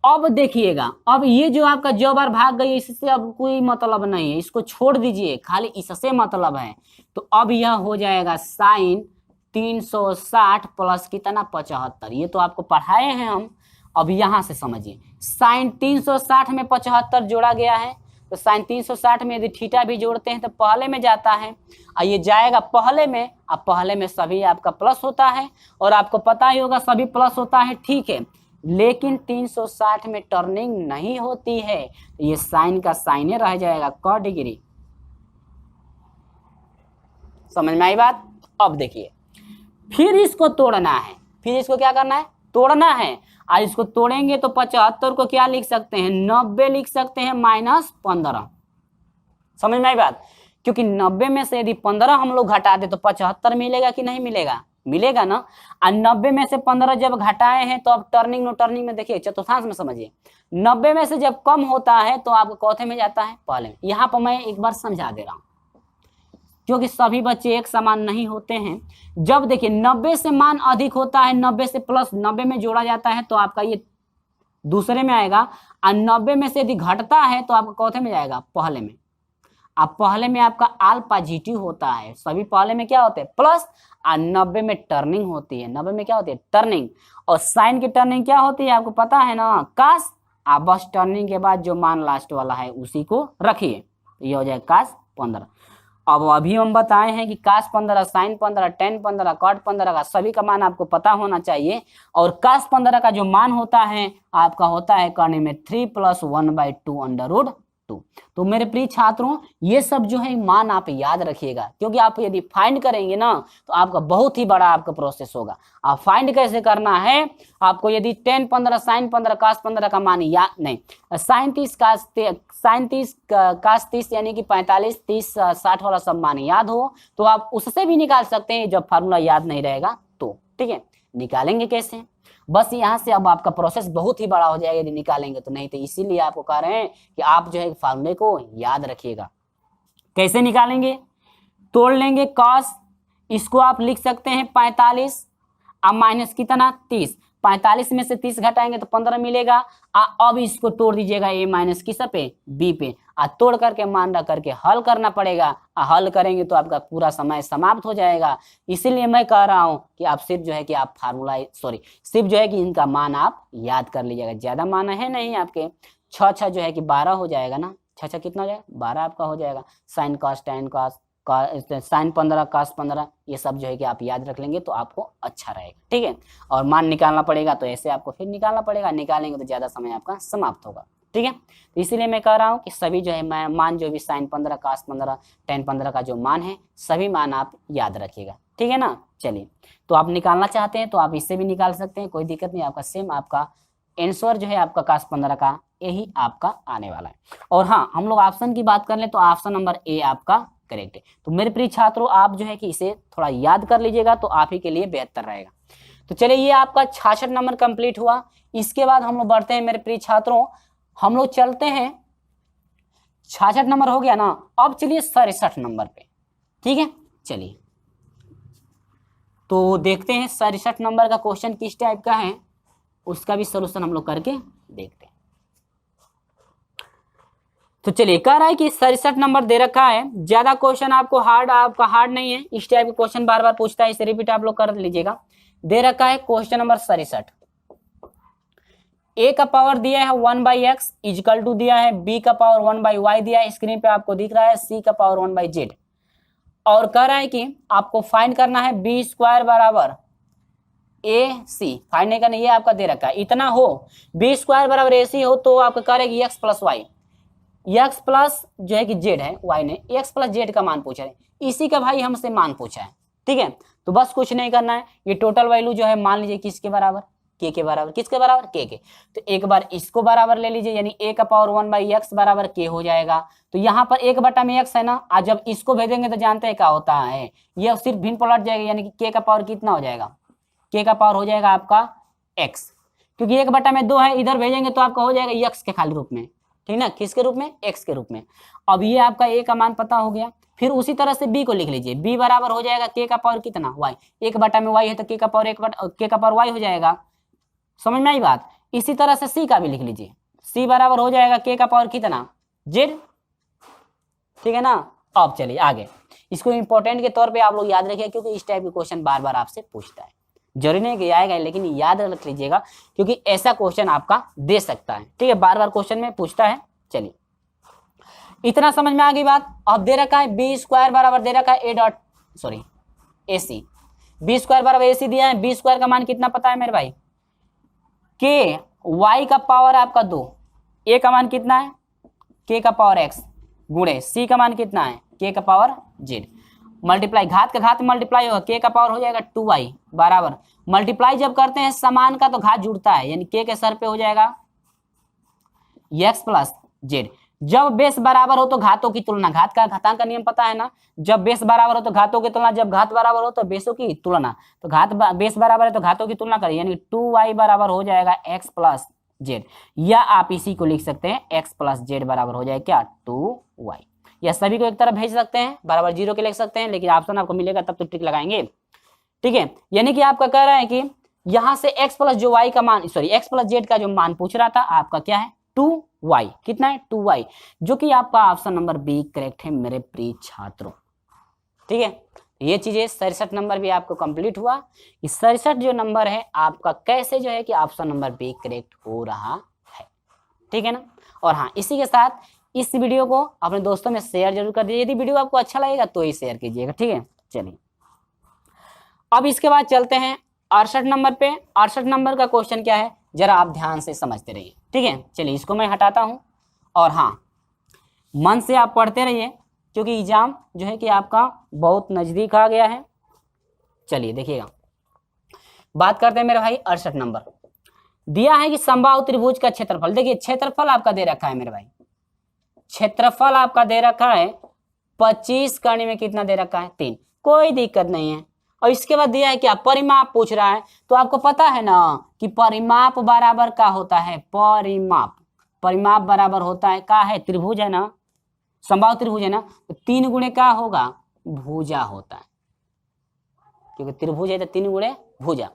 अब देखिएगा, अब ये जो आपका जो बार भाग गई इससे अब कोई मतलब नहीं है, इसको छोड़ दीजिए, खाली इससे मतलब है। तो अब यह हो जाएगा साइन 360 प्लस कितना 75। ये तो आपको पढ़ाए हैं हम, अब यहां से समझिए। साइन 360 में 75 जोड़ा गया है, तो साइन 360 में यदि थीटा भी जोड़ते हैं तो पहले में जाता है, और ये जाएगा पहले में। अब पहले में सभी आपका प्लस होता है, और आपको पता ही होगा सभी प्लस होता है, ठीक है। लेकिन 360 में टर्निंग नहीं होती है, तो ये साइन का साइने रह जाएगा क डिग्री। समझ में आई बात। अब देखिए फिर इसको तोड़ना है, फिर इसको क्या करना है तोड़ना है। आज इसको तोड़ेंगे तो 75 को क्या लिख सकते हैं 90 लिख सकते हैं -15। समझ में आई बात। क्योंकि 90 में से यदि 15 हम लोग घटा दे तो 75 मिलेगा कि नहीं मिलेगा, मिलेगा ना। और 90 में से 15 जब घटाए हैं तो अब टर्निंग नो टर्निंग में देखिए चतुर्थांश में समझिए, 90 में से जब कम होता है तो आपको चौथे में जाता है पहले में। यहाँ पर मैं एक बार समझा दे रहा हूँ, क्योंकि सभी बच्चे एक समान नहीं होते हैं। जब देखिए 90 से मान अधिक होता है, 90 से प्लस 90 में जोड़ा जाता है तो आपका ये दूसरे में आएगा, और 90 में से यदि घटता है तो आपका चौथे में जाएगा पहले में। अब पहले में आपका आल पॉजिटिव होता है, सभी पहले में क्या होते हैं प्लस, और 90 में टर्निंग होती है। 90 में क्या होती है टर्निंग, और साइन की टर्निंग क्या होती है आपको पता है ना कास। आप बस टर्निंग के बाद जो मान लास्ट वाला है उसी को रखिए, ये हो जाए कास 15। अब अभी हम बताए हैं कि कास 15, साइन 15, टेन 15, कॉट 15 का सभी का मान आपको पता होना चाहिए। और कास 15 का जो मान होता है आपका होता है करने में 3 + 1/2 √2। तो मेरे प्रिय छात्रों ये सब जो है मान आप याद रखिएगा, क्योंकि आप यदि फाइंड करेंगे ना तो आपका बहुत ही बड़ा आपका प्रोसेस होगा। आप फाइंड कैसे करना है, आपको यदि 10 15 साइन 15 कास 15 का मान याद नहीं, साइन 30 कास 30 यानी कि 45 30 60 वाला सब मान याद हो तो आप उससे भी निकाल सकते हैं, जब फार्मूला याद नहीं रहेगा तो, ठीक है। निकालेंगे कैसे, बस यहाँ से अब आपका प्रोसेस बहुत ही बड़ा हो जाएगा यदि निकालेंगे तो, नहीं तो इसीलिए आपको कह रहे हैं कि आप जो है फार्मूले को याद रखिएगा। कैसे निकालेंगे, तोड़ लेंगे कॉस, इसको आप लिख सकते हैं 45 अब माइनस कितना 30, 45 में से 30 घटाएंगे तो 15 मिलेगा। अब इसको तोड़ दीजिएगा a माइनस किस पे, b पे, तोड़ करके मान रख करके हल करना पड़ेगा। हल करेंगे तो आपका पूरा समय समाप्त हो जाएगा। इसीलिए मैं कह रहा हूं कि आप सिर्फ जो है कि आप फार्मूला सिर्फ जो है कि इनका मान आप याद कर लीजिएगा। ज्यादा मान है नहीं आपके, 6 जो है कि 12 हो जाएगा ना, 6 कितना हो जाएगा, 12 आपका हो जाएगा। Sine cos tan cos sine 15 cos 15, ये सब जो है कि आप याद रख लेंगे तो आपको अच्छा रहेगा। ठीक है, और मान निकालना पड़ेगा तो ऐसे आपको फिर निकालना पड़ेगा, निकालेंगे तो ज्यादा समय आपका समाप्त होगा। ठीक है, तो इसीलिए मैं कह रहा हूँ कि सभी जो है मान जो भी साइन 15 कॉस 15 टेन 15 का जो मान है सभी मान आप याद रखिएगा। ठीक है ना। चलिए, तो आप निकालना चाहते हैं तो आप इससे भी निकाल सकते हैं, कोई दिक्कत नहीं। आपका सेम आपका आंसर जो है आपका कॉस 15 का यही आपका आने वाला है। और हाँ, हम लोग ऑप्शन की बात कर ले तो ऑप्शन नंबर ए आपका करेक्ट है। तो मेरे प्रिय छात्रों, आप जो है कि इसे थोड़ा याद कर लीजिएगा तो आप ही के लिए बेहतर रहेगा। तो चलिए, ये आपका 66 नंबर कंप्लीट हुआ। इसके बाद हम लोग बढ़ते हैं मेरे प्रिय छात्रों, हम लोग चलते हैं 66 नंबर हो गया ना, अब चलिए 67 नंबर पे। ठीक है, चलिए तो देखते हैं 67 नंबर का क्वेश्चन किस टाइप का है, उसका भी सोल्यूशन हम लोग करके देखते हैं। तो चलिए, कह रहा है कि 67 नंबर दे रखा है। ज्यादा क्वेश्चन आपको आपका हार्ड नहीं है, इस टाइप के क्वेश्चन बार बार पूछता है, इसे रिपीट आप लोग कर लीजिएगा। दे रखा है क्वेश्चन नंबर 67, a का पावर दिया है 1/x इजकल टू दिया है b का पावर 1/y दिया है, स्क्रीन पे आपको दिख रहा है c का पावर 1/z, और कह रहा है कि आपको फाइंड करना है b स्क्वायर बराबर ac। फाइंड नहीं करना, ये आपका दे रखा है इतना हो, b स्क्वायर बराबर ac हो तो आपका कह रहा है कि x plus y, x plus जो है कि z है, y ने x प्लस z का मान पूछा है, इसी का भाई हमसे मान पूछा है। ठीक है, तो बस कुछ नहीं करना है, ये टोटल वैल्यू जो है मान लीजिए किसके बराबर, k के बराबर, किसके बराबर, k के। तो एक बार इसको बराबर ले लीजिए, यानी a का पावर 1/x बराबर k हो जाएगा। तो यहाँ पर 1/x है ना, आज जब इसको भेजेंगे तो जानते हैं क्या होता है, ये सिर्फ भिन्न पलट जाएगा, यानी कि k का पावर कितना हो जाएगा, k का पावर हो जाएगा आपका x, क्योंकि 1/2 है, इधर भेजेंगे तो आपका हो जाएगा x के खाली रूप में। ठीक ना, किसके रूप में, x के रूप में। अब ये आपका a का मान पता हो गया, फिर उसी तरह से b को लिख लीजिए, b बराबर हो जाएगा k का पावर कितना, y, 1/y है तो k का पावर k का पावर y हो जाएगा। समझ में आई बात। इसी तरह से c का भी लिख लीजिए, c बराबर हो जाएगा k का पावर कितना, z। ठीक है ना। अब चलिए आगे, इसको इंपॉर्टेंट के तौर पे आप लोग याद रखिए, क्योंकि इस टाइप के क्वेश्चन बार बार आपसे पूछता है, जरूरी नहीं कि आएगा, लेकिन याद रख लीजिएगा क्योंकि ऐसा क्वेश्चन आपका दे सकता है। ठीक है, बार बार क्वेश्चन में पूछता है। चलिए, इतना समझ में आ गई बात। अब दे रखा है b स्क्वायर बराबर दे रखा है ac, b स्क्वायर बराबर ac दिया है, b स्क्वायर का मान कितना पता है मेरे भाई, k, y का पावर आपका 2, a का मान कितना है, k का पावर x गुणे c का मान कितना है, k का पावर z, मल्टीप्लाई, घात का घात मल्टीप्लाई होगा, k का पावर हो जाएगा 2y बराबर, मल्टीप्लाई जब करते हैं समान का तो घात जुड़ता है, यानी k के सर पे हो जाएगा x प्लस z। जब बेस बराबर हो तो घातों की तुलना, घात का घातांक का नियम पता है ना, जब बेस बराबर हो तो घातों की तुलना, जब घात बराबर हो तो बेसों की तुलना। तो बेस बराबर है तो घातों की तुलना करें, यानी 2y बराबर हो जाएगा x प्लस z, या आप इसी को लिख सकते हैं x प्लस z बराबर हो जाएगा क्या, 2y। या सभी को एक तरफ भेज सकते हैं, बराबर 0 के लिख सकते हैं, लेकिन ऑप्शन आपको मिलेगा तब तो टिक लगाएंगे। ठीक है, यानी कि आपका कह रहा है कि यहां से x प्लस जो y का मान, x प्लस z का जो मान पूछ रहा था आपका क्या है, 2y, कितना है, 2y, जो कि आपका ऑप्शन नंबर बी करेक्ट है मेरे प्रिय छात्रों। ठीक है, ये चीजें 67 नंबर भी आपको कंप्लीट हुआ। कि 67 जो नंबर है आपका कैसे जो है कि ऑप्शन नंबर बी करेक्ट हो रहा है। ठीक है ना। और हाँ, इसी के साथ इस वीडियो को अपने दोस्तों में शेयर जरूर कर दीजिए, यदि वीडियो आपको अच्छा लगेगा तो ही शेयर कीजिएगा। ठीक है, चलिए अब इसके बाद चलते हैं 68 नंबर पे। 68 नंबर का क्वेश्चन क्या है, जरा आप ध्यान से समझते रहिए। ठीक है, चलिए इसको मैं हटाता हूं, और हाँ, मन से आप पढ़ते रहिए क्योंकि एग्जाम जो है कि आपका बहुत नजदीक आ गया है। चलिए देखिएगा, बात करते हैं मेरे भाई 68 नंबर। दिया है कि समबाहु त्रिभुज का क्षेत्रफल, देखिए क्षेत्रफल आपका दे रखा है मेरे भाई, क्षेत्रफल आपका दे रखा है 25 करने में कितना दे रखा है, 3, कोई दिक्कत नहीं है। और इसके बाद दिया है क्या, परिमाप पूछ रहा है, तो आपको पता है ना कि परिमाप बराबर का होता है, परिमाप बराबर होता है का है, त्रिभुज है ना, समबाहु त्रिभुज है ना, तो 3 गुणे का होगा, भुजा होता है, क्योंकि त्रिभुज है तो 3 गुणे भुजा।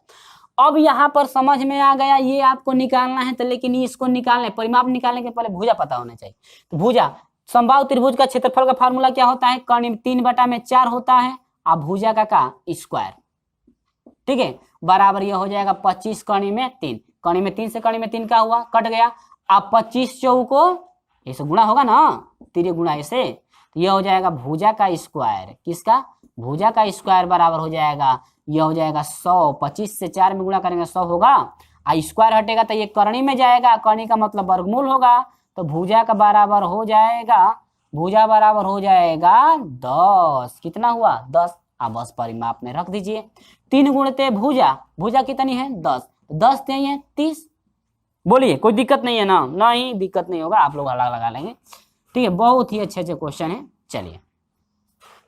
अब यहाँ पर समझ में आ गया, ये आपको निकालना है तो, लेकिन इसको निकालने परिमाप निकालने के पहले भुजा पता होना चाहिए। तो भुजा समबाहु त्रिभुज का क्षेत्रफल का फार्मूला क्या होता है, कर्ण 3/4 होता है, अब भुजा का स्क्वायर, ठीक है, बराबर ये हो जाएगा 25 कर्ण में 3, कर्ण में 3 से कर्ण में 3 का हुआ, कट गया। अब 25 चौको ऐसे गुणा होगा ना, 3 गुणा ऐसे, तो यह हो जाएगा भुजा का स्क्वायर, किसका, भुजा का स्क्वायर बराबर हो जाएगा, यह हो जाएगा 100, 25 से 4 में गुणा करेंगे 100 होगा, आ स्क्वायर हटेगा तो ये कर्णी में जाएगा, कर्णी का मतलब वर्गमूल होगा, तो भुजा का बराबर हो जाएगा, भुजा बराबर हो जाएगा 10, कितना हुआ 10, अब बस परिमाप में रख दीजिए, 3 गुणते भुजा, भुजा कितनी है 10, 10 नहीं है 30, बोलिए कोई दिक्कत नहीं है ना, नहीं दिक्कत नहीं होगा, आप लोग अलग लगा लेंगे, ठीक है, बहुत ही अच्छे अच्छे क्वेश्चन है। चलिए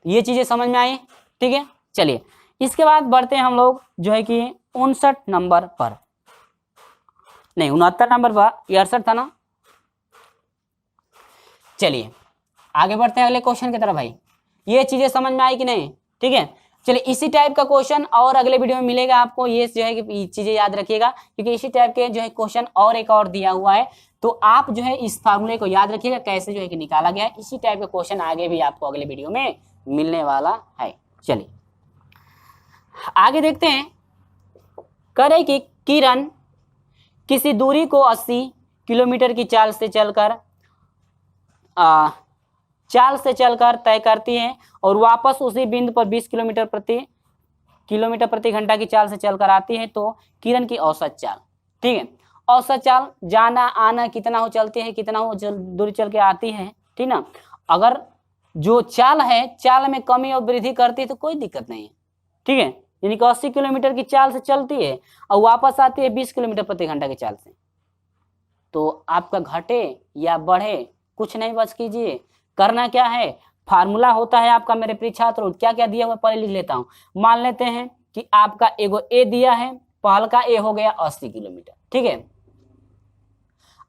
ये चीजें समझ में आई, ठीक है। चलिए इसके बाद बढ़ते हैं हम लोग जो है कि 59 नंबर पर, नहीं 69 नंबर पर, 68 था ना। चलिए आगे बढ़ते हैं अगले क्वेश्चन की तरफ। भाई ये चीजें समझ में आई कि नहीं, ठीक है। चलिए इसी टाइप का क्वेश्चन और अगले वीडियो में मिलेगा आपको, ये जो है कि चीजें याद रखिएगा, क्योंकि इसी टाइप के जो है क्वेश्चन और एक और दिया हुआ है, तो आप जो है इस फार्मूले को याद रखिएगा कैसे जो है कि निकाला गया है। इसी टाइप का क्वेश्चन आगे भी आपको अगले वीडियो में मिलने वाला है। चलिए आगे देखते हैं, करे कि किरण किसी दूरी को 80 किलोमीटर की चाल से चलकर तय करती है और वापस उसी बिंदु पर 20 किलोमीटर प्रति घंटा की चाल से चलकर आती है, तो किरण की औसत चाल, ठीक है, औसत चाल जाना आना कितना हो चलती है, कितना हो दूरी चल के आती है, ठीक ना। अगर जो चाल है, चाल में कमी और वृद्धि करती है तो कोई दिक्कत नहीं है, ठीक है, यानी कि 80 किलोमीटर की चाल से चलती है और वापस आती है 20 किलोमीटर प्रति घंटा की चाल से, तो आपका घटे या बढ़े कुछ नहीं बच कीजिए, करना क्या है, फार्मूला होता है आपका मेरे प्रिय छात्रों, क्या क्या दिया हुआ पहले लिख लेता हूं। मान लेते हैं कि आपका एगो ए दिया है, पहल का ए हो गया 80 किलोमीटर, ठीक है,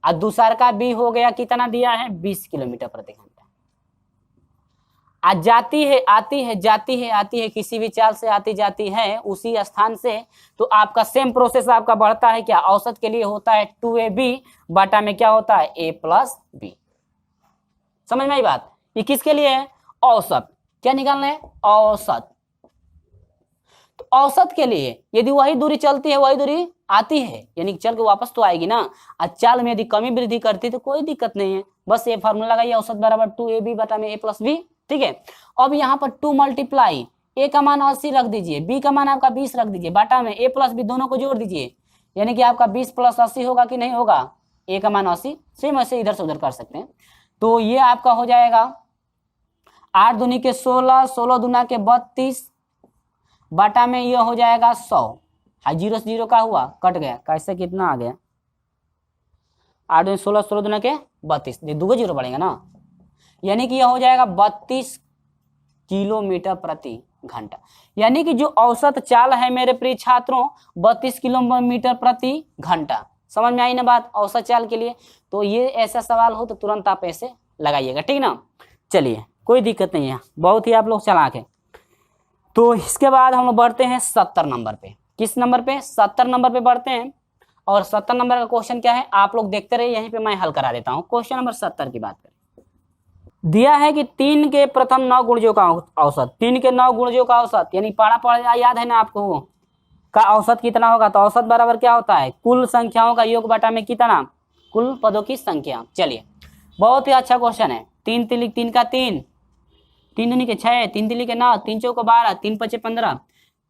और दूसरा का बी हो गया कितना दिया है 20 किलोमीटर प्रति घंटा। आज जाती है आती है किसी भी चाल से आती जाती है उसी स्थान से, तो आपका सेम प्रोसेस आपका बढ़ता है क्या, औसत के लिए होता है 2ab बटा में क्या होता है a प्लस बी। समझ में आई बात, ये किसके लिए है, औसत, क्या निकालना है औसत। तो औसत के लिए यदि वही दूरी चलती है वही दूरी आती है, यानी चल के वापस तो आएगी ना, और चाल में यदि कमी वृद्धि करती है तो कोई दिक्कत नहीं है, बस ये फार्मूला लगाइए, औसत बराबर 2ab बटा में a प्लस बी, ठीक है। अब यहाँ पर 2 मल्टीप्लाई a का मान 80 रख दीजिए, b का मान आपका 20 रख दीजिए, बाटा में a प्लस बी दोनों को जोड़ दीजिए, यानी कि आपका 20 प्लस 80 होगा कि नहीं होगा, a का मान 80, सेम ऐसे इधर से उधर कर सकते हैं। तो ये आपका हो जाएगा 8 दूनी के 16, 16 दूना के 32, बाटा में ये हो जाएगा 100, 0 से 0 का हुआ कट गया, कैसे कितना आ गया 8 दूनी 16, 16 दूना के 32, ये 2 जीरो बढ़ेगा ना, यानी कि यह हो जाएगा 32 किलोमीटर प्रति घंटा, यानी कि जो औसत चाल है मेरे प्रिय छात्रों 32 किलोमीटर प्रति घंटा। समझ में आई ना बात, औसत चाल के लिए। तो ये ऐसा सवाल हो तो तुरंत आप ऐसे लगाइएगा, ठीक ना। चलिए कोई दिक्कत नहीं है, बहुत ही आप लोग चालाक हैं। तो इसके बाद हम लोग बढ़ते हैं 70 नंबर पे, किस नंबर पे 70 नंबर पे बढ़ते हैं, और 70 नंबर का क्वेश्चन क्या है आप लोग देखते रहिए, यहीं पे मैं हल करा देता हूँ। क्वेश्चन नंबर 70 की बात करें, दिया है कि 3 के प्रथम 9 गुणजों का औसत, 3 के 9 गुणजों का औसत, यानी पढ़ा याद है ना आपको, का औसत कितना होगा, तो औसत बराबर क्या होता है कुल संख्याओं का योग बटा में कितना, कुल पदों की संख्या। चलिए बहुत ही अच्छा क्वेश्चन है, 3 तिलिक 3 का 3, 3 दूनी के 6, 3 तिलिक के 9, 3 चौको 12, 3 पचे 15,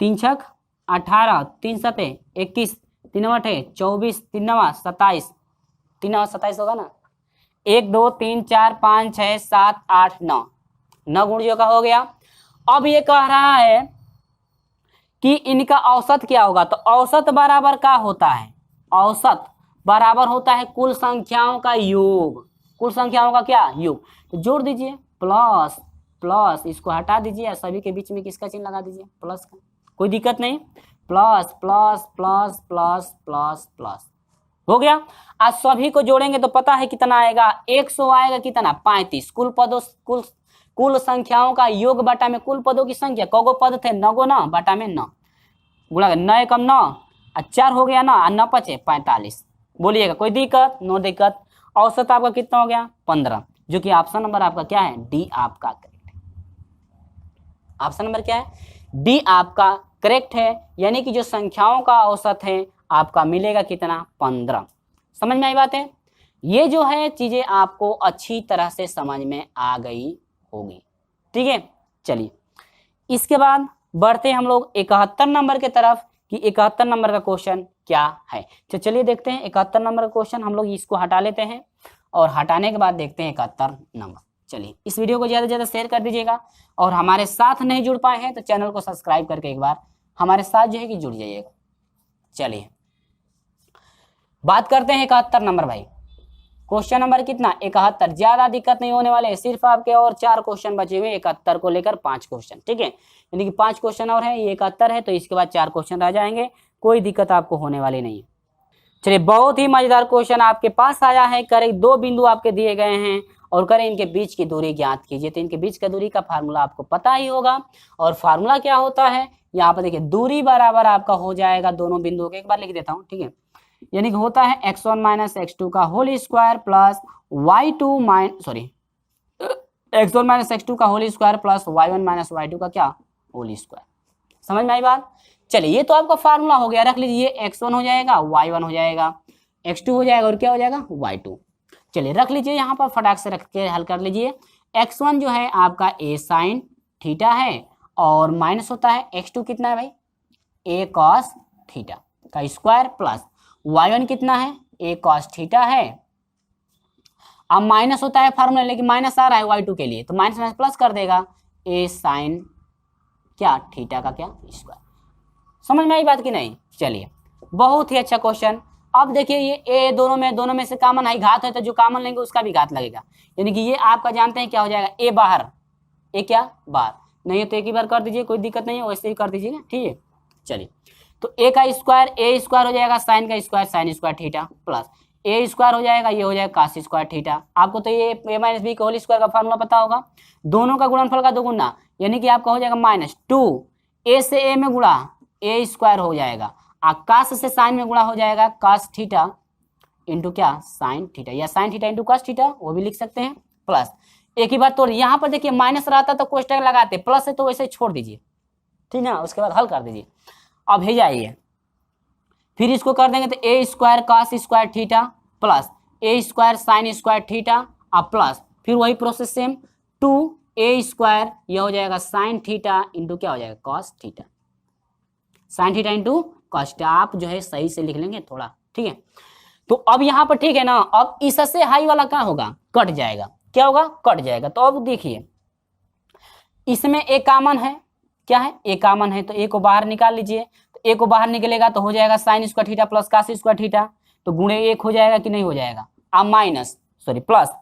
3 छक 18, 3 सते 21, 3 अठे 24, 3 नवा 27, 3 नवा 27 होगा ना, 1 2 3 4 5 6 7 8 9, 9 गुणजों का हो गया। अब ये कह रहा है कि इनका औसत क्या होगा, तो औसत बराबर क्या होता है, औसत बराबर होता है कुल संख्याओं का योग, कुल संख्याओं का क्या योग, तो जोड़ दीजिए, प्लस प्लस इसको हटा दीजिए, सभी के बीच में किसका चिन्ह लगा दीजिए प्लस का, कोई दिक्कत नहीं, plus plus plus plus plus plus हो गया। आज सभी को जोड़ेंगे तो पता है कितना आएगा, 100 आएगा कितना 35, कुल पदों कुल संख्याओं का योग बटा में कुल पदों की संख्या, कगो पद थे 9 गो ना, बटा में 9 गुणा 9 कम 9 4 हो गया ना, 9 5 45। बोलिएगा कोई दिक्कत? नो दिक्कत। औसत आपका कितना हो गया? 15, जो कि ऑप्शन नंबर आपका क्या है? डी आपका करेक्ट है। ऑप्शन नंबर क्या है? डी आपका करेक्ट है। यानी कि जो संख्याओं का औसत है आपका मिलेगा कितना? 15। समझ में आई बात है? ये जो है चीजें आपको अच्छी तरह से समझ में आ गई होगी। ठीक है, चलिए इसके बाद बढ़ते हम लोग 71 नंबर के तरफ कि 71 नंबर का क्वेश्चन क्या है। तो चलिए देखते हैं 71 नंबर का क्वेश्चन। हम लोग इसको हटा लेते हैं और हटाने के बाद देखते हैं 71 नंबर। चलिए इस वीडियो को ज़्यादा से ज़्यादा शेयर कर दीजिएगा और हमारे साथ नहीं जुड़ पाए हैं तो चैनल को सब्सक्राइब करके एक बार हमारे साथ जो है कि जुड़ जाइएगा। चलिए बात करते हैं 71 नंबर भाई। क्वेश्चन नंबर कितना? 71। ज्यादा दिक्कत नहीं होने वाले, सिर्फ आपके और 4 क्वेश्चन बचे हुए 71 को लेकर 5 क्वेश्चन। ठीक है, यानी कि 5 क्वेश्चन और है, ये 71 है तो इसके बाद 4 क्वेश्चन रह जाएंगे, कोई दिक्कत आपको होने वाली नहीं है। चलिए बहुत ही मजेदार क्वेश्चन आपके पास आया है। करें 2 बिंदु आपके दिए गए हैं और करें इनके बीच की दूरी ज्ञात कीजिए। तो इनके बीच का दूरी का फार्मूला आपको पता ही होगा और फार्मूला क्या होता है यहाँ पर देखिए, दूरी बराबर आपका हो जाएगा दोनों बिंदुओं के, एक बार लिख देता हूँ। ठीक है, यानी कि होता है x1 माइनस x2 का whole square plus y2 x1 minus x2 का whole square plus y1 minus y2 का क्या? Whole square. समझ में आई बात? चलिए ये तो आपका फार्मूला हो गया, रख लीजिए x1 हो जाएगा, y1 हो जाएगा, x2 हो जाएगा और क्या हो जाएगा? y2। चलिए रख लीजिए यहाँ पर, फटाक से रख के हल कर लीजिए। x1 जो है आपका a साइन थीटा है और माइनस होता है x2 कितना है भाई? a कॉस थीटा का स्क्वायर प्लस y1 कितना है? a cos थीटा है। अब माइनस होता है फार्मूला, लेकिन माइनस आ रहा है y2 के लिए तो माइनस माइनस प्लस कर देगा, a साइन क्या? थीटा का क्या? स्क्वायर। समझ में आई बात कि नहीं? चलिए बहुत ही अच्छा क्वेश्चन। अब देखिए ये a दोनों में से कॉमन है, घात है तो जो कॉमन लेंगे उसका भी घात लगेगा, यानी कि ये आपका जानते हैं क्या हो जाएगा? a बाहर, a क्या? बाहर, नहीं है तो एक ही बार कर दीजिए, कोई दिक्कत नहीं है, वैसे ही कर दीजिएगा। ठीक है, चलिए तो a का स्क्वायर a स्क्वायर हो जाएगा, साइन का square sine square theta plus a square हो जाएगा, ये हो जाएगा कास स्क्वायर थीटा। आपको तो ये a माइनस बी का होल स्क्वायर का फार्मूला पता होगा, दोनों का गुणनफल का दोगुना, यानी कि आपका हो जाएगा माइनस 2 a से a में गुणा a स्क्वायर हो जाएगा, कास से साइन में गुणा हो जाएगा कास थीटा इंटू क्या? साइन थीटा, या sine theta into cos theta, वो भी लिख सकते हैं। प्लस एक ही बात, तो यहाँ पर देखिए माइनस रहता तो कोष्टक लगाते, प्लस है तो वैसे छोड़ दीजिए, ठीक है, उसके बाद हल कर दीजिए। अब है जाइए फिर इसको कर देंगे तो a square cos square theta plus a square sine square theta अब प्लस फिर वही प्रोसेस सेम 2a स्क्वायर, यह हो जाएगा साइन थीटा इंटू क्या हो जाएगा? Cos theta, sign theta into cos theta. आप जो है सही से लिख लेंगे थोड़ा, ठीक है। तो अब यहाँ पर ठीक है ना, अब इससे हाई वाला क्या होगा? कट जाएगा। क्या होगा? कट जाएगा। तो अब देखिए इसमें a कॉमन है, क्या है? a कॉमन है तो a को बाहर निकाल लीजिए, तो a को बाहर निकलेगा तो हो जाएगा sine square theta plus cos square theta, तो गुणे 1 हो जाएगा कि नहीं हो जाएगा? अब माइनस प्लस,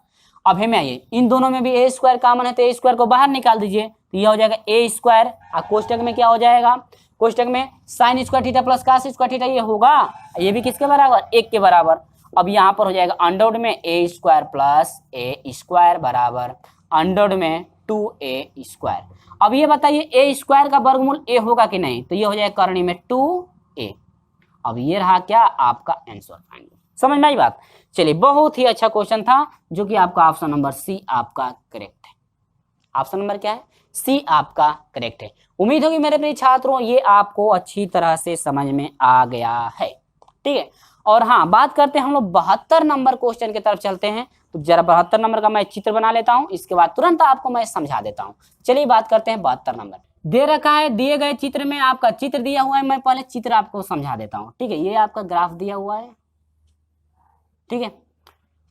अब हमें आइए इन दोनों में भी a स्क्वायर कॉमन है तो a स्क्वायर को बाहर निकाल दीजिए, तो यह हो जाएगा a स्क्वायर, और कोष्टक में क्या हो जाएगा? कोष्टक में sine square theta plus cos square theta, ये होगा, ये भी किसके बराबर? 1 के बराबर। अब यहाँ पर हो जाएगा अंडरवुड में a square plus a square बराबर अंडरवुड में 2a स्क्वायर। अब ये बताइए a स्क्वायर का वर्गमूल a होगा कि नहीं? तो ये हो जाएगा करनी में 2a। अब ये रहा क्या? आपका आंसर फाइंड। समझ में आई बात? चलिए बहुत ही अच्छा क्वेश्चन था, जो कि आपका ऑप्शन नंबर सी आपका करेक्ट है। ऑप्शन नंबर क्या है? सी आपका करेक्ट है। उम्मीद होगी मेरे प्रिय छात्रों ये आपको अच्छी तरह से समझ में आ गया है, ठीक है। और हाँ, बात करते हैं हम लोग 72 नंबर क्वेश्चन की तरफ चलते हैं। तो जरा 72 नंबर का मैं चित्र बना लेता हूं, इसके बाद तुरंत आपको मैं समझा देता हूं। चलिए बात करते हैं 72 नंबर। दे रखा है, दिए गए चित्र में आपका चित्र दिया हुआ है, मैं पहले चित्र आपको समझा देता हूं, ठीक है। ये आपका ग्राफ दिया हुआ है, ठीक है,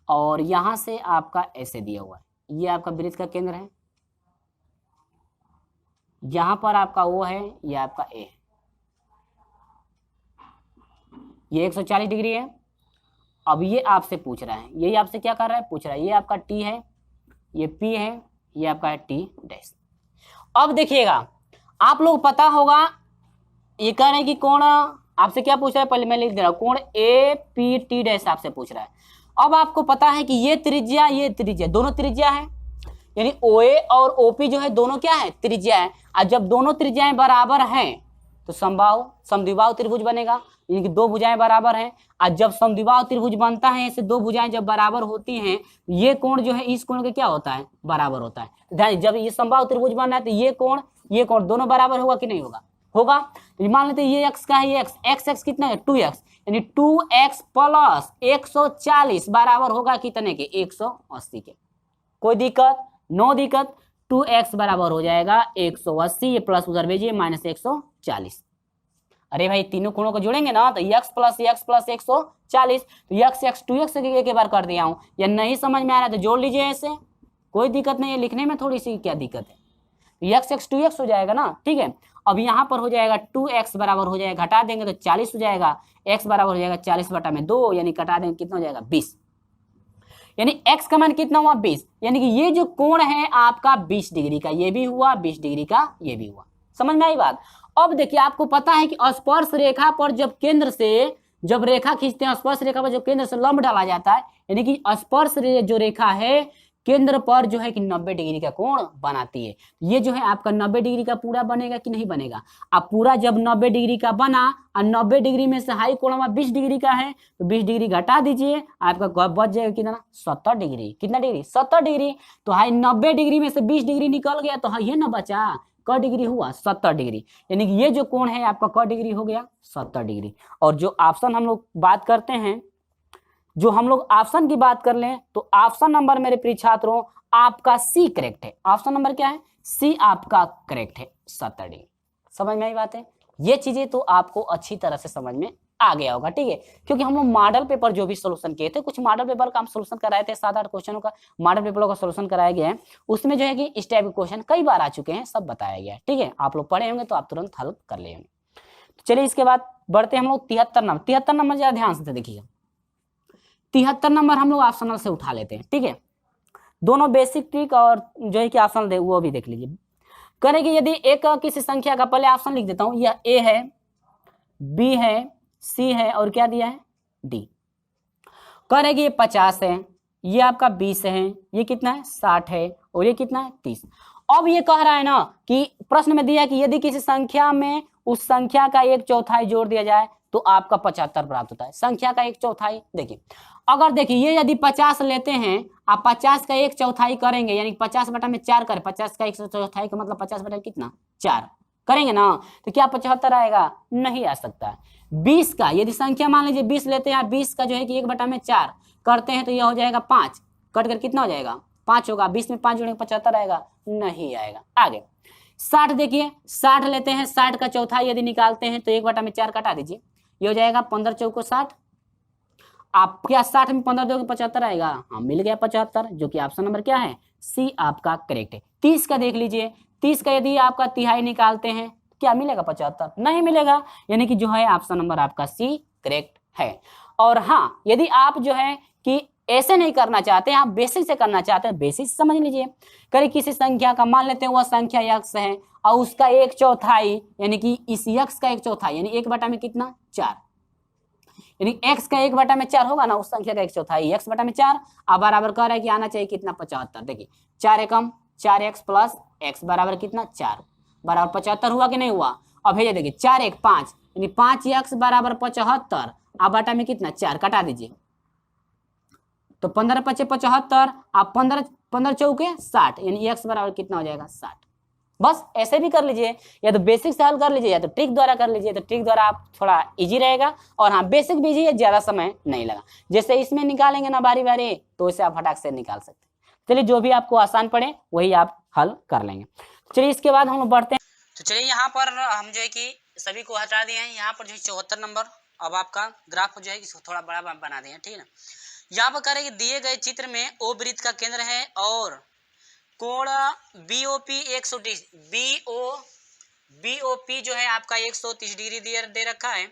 और यहां से आपका ऐसे दिया हुआ है, ये आपका वृत्त का केंद्र है, यहां पर आपका ओ है, ये आपका ए है, ये 140 डिग्री है। अब ये आपसे पूछ रहा है, यही आपसे क्या कर रहा है? पूछ रहा है, ये आपका टी है, ये पी है, ये आपका है टी डैश। अब देखिएगा आप लोग पता होगा, ये कह रहे हैं कि कोण आपसे क्या पूछ रहा है, पहले मैं लिख दे रहा हूं, कोण ए पी टी डैश आपसे पूछ रहा है। अब आपको पता है कि ये त्रिज्या दोनों त्रिज्या है, यानी OA और OP जो है दोनों क्या है? त्रिज्या है। और जब दोनों त्रिज्याएं बराबर हैं तो समद्विबाहु त्रिभुज बनेगा, इनकी दो भुजाएं बराबर हैं। और जब समद्विबाहु त्रिभुज बनता है, ऐसे दो भुजाएं जब बराबर होती हैं, ये कोण जो है इस कोण का क्या होता है, बराबर होता है। ध्यान, जब ये समबाहु त्रिभुज बन रहा है तो ये कोण दोनों बराबर होगा कि नहीं होगा, होगा। तो मान लेते हैं ये x का है, ये x कितना है 2x, यानी 2x प्लस 140 बराबर होगा कितने के, 180 के। कोई दिक्कत, नो दिक्कत। 2x बराबर हो जाएगा 180, ये प्लस उधर भेजिए माइनस 140। अरे भाई तीनों कोणों को जोड़ेंगे ना तो x प्लस 140, तो x 2x एक बार कर दिया हूं, या नहीं समझ में आ रहा है तो जोड़ लीजिए ऐसे, कोई दिक्कत नहीं है, लिखने में थोड़ी सी क्या दिक्कत है। तो x 2x हो जाएगा ना, ठीक है। अब यहाँ पर हो जाएगा 2x बराबर हो जाएगा, घटा देंगे तो 40 हो जाएगा, x बराबर हो जाएगा 40/2, यानी घटा देंगे कितना हो जाएगा 20, यानी x का मान कितना हुआ 20, यानी कि ये जो कोण है आपका 20 डिग्री का, ये भी हुआ 20 डिग्री का, ये भी हुआ। समझ में आई बात। अब देखिए आपको पता है कि स्पर्श रेखा पर जब केंद्र से जब रेखा खींचते हैं, स्पर्श रेखा पर जब केंद्र से लंब डाला जाता है, यानी कि स्पर्श जो रेखा है केंद्र पर जो है कि 90 डिग्री का कोण बनाती है। ये जो है आपका 90 डिग्री का पूरा बनेगा कि नहीं बनेगा। अब पूरा जब 90 डिग्री का बना और 90 डिग्री में से हाई कोण 20 डिग्री का है, तो 20 डिग्री घटा दीजिए, आपका बच जाएगा कितना 70 डिग्री। कितना डिग्री 70 डिग्री। तो हाई 90 डिग्री में से 20 डिग्री निकल गया, तो ये ना बचा, क डिग्री हुआ 70 डिग्री, यानी कि ये जो कोण है आपका क डिग्री हो गया 70 डिग्री। और जो ऑप्शन हम लोग बात करते हैं, जो हम लोग ऑप्शन की बात कर लें, तो ऑप्शन नंबर मेरे प्रिय छात्रों आपका सी करेक्ट है। ऑप्शन नंबर क्या है, सी आपका करेक्ट है 70 डिग्री। समझ में आई बात है। ये चीजें तो आपको अच्छी तरह से समझ में आ गया होगा, ठीक है, क्योंकि हम लोग मॉडल पेपर जो भी सोल्यूशन किए थे, कुछ मॉडल पेपर का हम सोल्यूशन कराए थे, 7-8 क्वेश्चनों का मॉडल पेपरों का सोल्यूशन कराया गया है। उसमें जो है कि इस टाइप के क्वेश्चन कई बार आ चुके हैं, सब बताया गया है, ठीक है। आप लोग पढ़े होंगे तो आप तुरंत हल कर ले होंगे। तो चलिए इसके बाद बढ़ते हैं हम लोग 73 नंबर जरा ध्यान से देखिएगा। 73 नंबर हम लोग ऑप्शनल से उठा लेते हैं, ठीक है। दोनों बेसिक ट्रिक और जो है कि ऑप्शनल दे वो भी देख लीजिए। करेंगे यदि एक किसी संख्या का, पहले ऑप्शन लिख देता हूं, यह ए है, बी है, सी है और क्या दिया है डी। करेंगे ये 50 है, ये आपका 20 है, ये कितना है 60 है और ये कितना है 30। अब ये कह रहा है ना कि प्रश्न में दिया कि यदि किसी संख्या में उस संख्या का 1/4 जोड़ दिया जाए तो आपका 75 प्राप्त होता है। संख्या का 1/4, देखिए अगर देखिए ये यदि 50 लेते हैं, आप 50 का 1/4 करेंगे, यानी 50/4 करें, 50 का 1/4 का मतलब 50 कितना 4 करेंगे ना, तो क्या 75 आएगा, नहीं आ सकता। 20 का यदि संख्या मान लीजिए 20 लेते हैं, 20 का जो है कि 1/4 करते हैं तो यह हो जाएगा 5, कट कर कितना हो जाएगा 5 होगा, 20 में 5 जोड़ेंगे 75 आएगा, नहीं आएगा। आगे 60 देखिए, 60 लेते हैं, 60 का चौथाई यदि निकालते हैं तो 1/4 कटा दीजिए, ये हो जाएगा 15 चौको 60। आप क्या 60 में 15 दोगे 75 आएगा, हाँ मिल गया 75, जो कि ऑप्शन नंबर क्या है सी आपका करेक्ट है। 30 का देख लीजिए, 30 का यदि आपका तिहाई निकालते हैं क्या मिलेगा 75, नहीं मिलेगा, यानी कि जो है ऑप्शन नंबर आपका सी करेक्ट है। और हाँ यदि आप जो है कि ऐसे नहीं करना चाहते, आप बेसिक से करना चाहते हैं, बेसिक समझ लीजिए। करीब किसी संख्या का मान लेते हैं वह संख्या यक्स है और उसका 1/4 यानी कि इस यक्स का 1/4 यानी 1 में कितना 4, यानी x का 1/4 होगा ना, उस संख्या का 1/4 x/4। अब बराबर कह रहा है कि आना चाहिए कितना 75। देखिए 4 एकम 4x प्लस x बराबर कितना 4 बराबर 75 हुआ कि नहीं हुआ। अब भेजे देखिए 4 1 5 यानी 5x बराबर 75, अब बटा में कितना 4 कटा दीजिए, तो 15 × 5 = 75, आप 15 चौके 60 यानी x बराबर कितना हो जाएगा 60। बस ऐसे भी कर लीजिए, या तो बेसिक से हल कर लीजिए या तो ट्रिक द्वारा कर लीजिए, तो ट्रिक द्वारा आप थोड़ा इजी रहेगा। और हाँ बेसिक भी इजी है, ज्यादा समय नहीं लगा। जैसे इसमें निकालेंगे ना बारी बारी, तो इसे आप फटाक से निकाल सकते हैं। चलिए जो भी आपको आसान पड़े वही आप हल कर लेंगे। चलिए इसके बाद हम लोग बढ़ते हैं। तो चलिए यहाँ पर हम जो है कि सभी को हटा दिए हैं। यहाँ पर जो है 74 नंबर, अब आपका ग्राफ जो है इसको थोड़ा बड़ा बना दिए, ठीक है ना। यहाँ पर करें दिए गए चित्र में ओ वृत्त का केंद्र है और कोण बीओपी 130 बीओपी जो है आपका 130 डिग्री दे रखा है।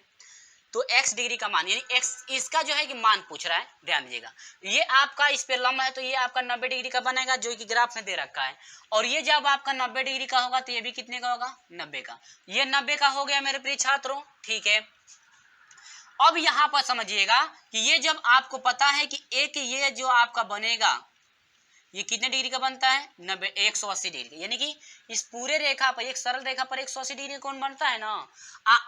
तो x डिग्री का मान यानी x इसका जो है कि मान पूछ रहा है, ध्यान दीजिएगा। ये आपका इस पे लंब है तो ये आपका 90 डिग्री का बनेगा, जो कि ग्राफ में दे रखा है। और ये जब आपका 90 डिग्री का होगा तो ये भी कितने का होगा 90 का। ये 90 का हो गया मेरे प्रिय छात्रों, ठीक है। अब यहाँ पर समझिएगा कि ये जब आपको पता है कि एक ये जो आपका बनेगा ये कितने डिग्री का बनता है 90 180 डिग्री, यानी कि इस पूरे रेखा पर, एक सरल रेखा पर 180 डिग्री कौन बनता है ना।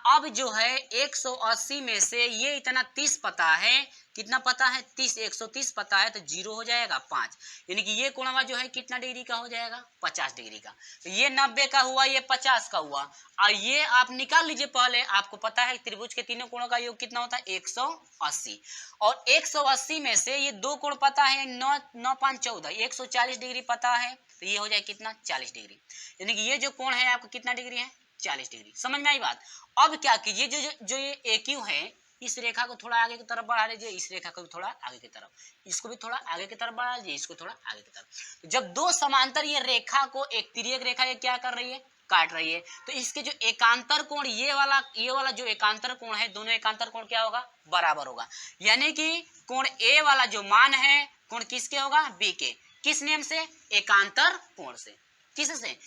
अब जो है 180 में से ये इतना 30 पता है, कितना पता है 30, 130 पता है तो 0 हो जाएगा 5, यानी कि ये कोणवा जो है कितना डिग्री का हो जाएगा 50 डिग्री का। तो ये 90 का हुआ, ये 50 का हुआ, और ये आप निकाल लीजिए। पहले आपको पता है त्रिभुज के तीनों कोणों का योग कितना होता है 180, और 180 में से ये दो कोण पता है 9 9 5 14, 140 डिग्री पता है, तो ये हो जाए कितना 40 डिग्री, यानी कि ये जो कोण है आपको कितना डिग्री है 40 डिग्री। समझ में आई बात। अब क्या कीजिए, जो ये AQ है, इस रेखा को थोड़ा आगे की तरफ बढ़ा लीजिए, इस रेखा को भी थोड़ा आगे की तरफ, इसको भी थोड़ा आगे की तरफ बढ़ा लीजिए, इसको थोड़ा आगे की तरफ। जब दो समांतर ये रेखा को, एक तिर्यक रेखा ये क्या कर रही है काट रही है, तो इसके जो एकांतर कोण, ये वाला जो एकांतर कोण है, दोनों एकांतर कोण क्या होगा बराबर होगा, यानी कि कोण A वाला जो मान है कोण किसके होगा B के। किस नियम से, एकांतर कोण से। किससे,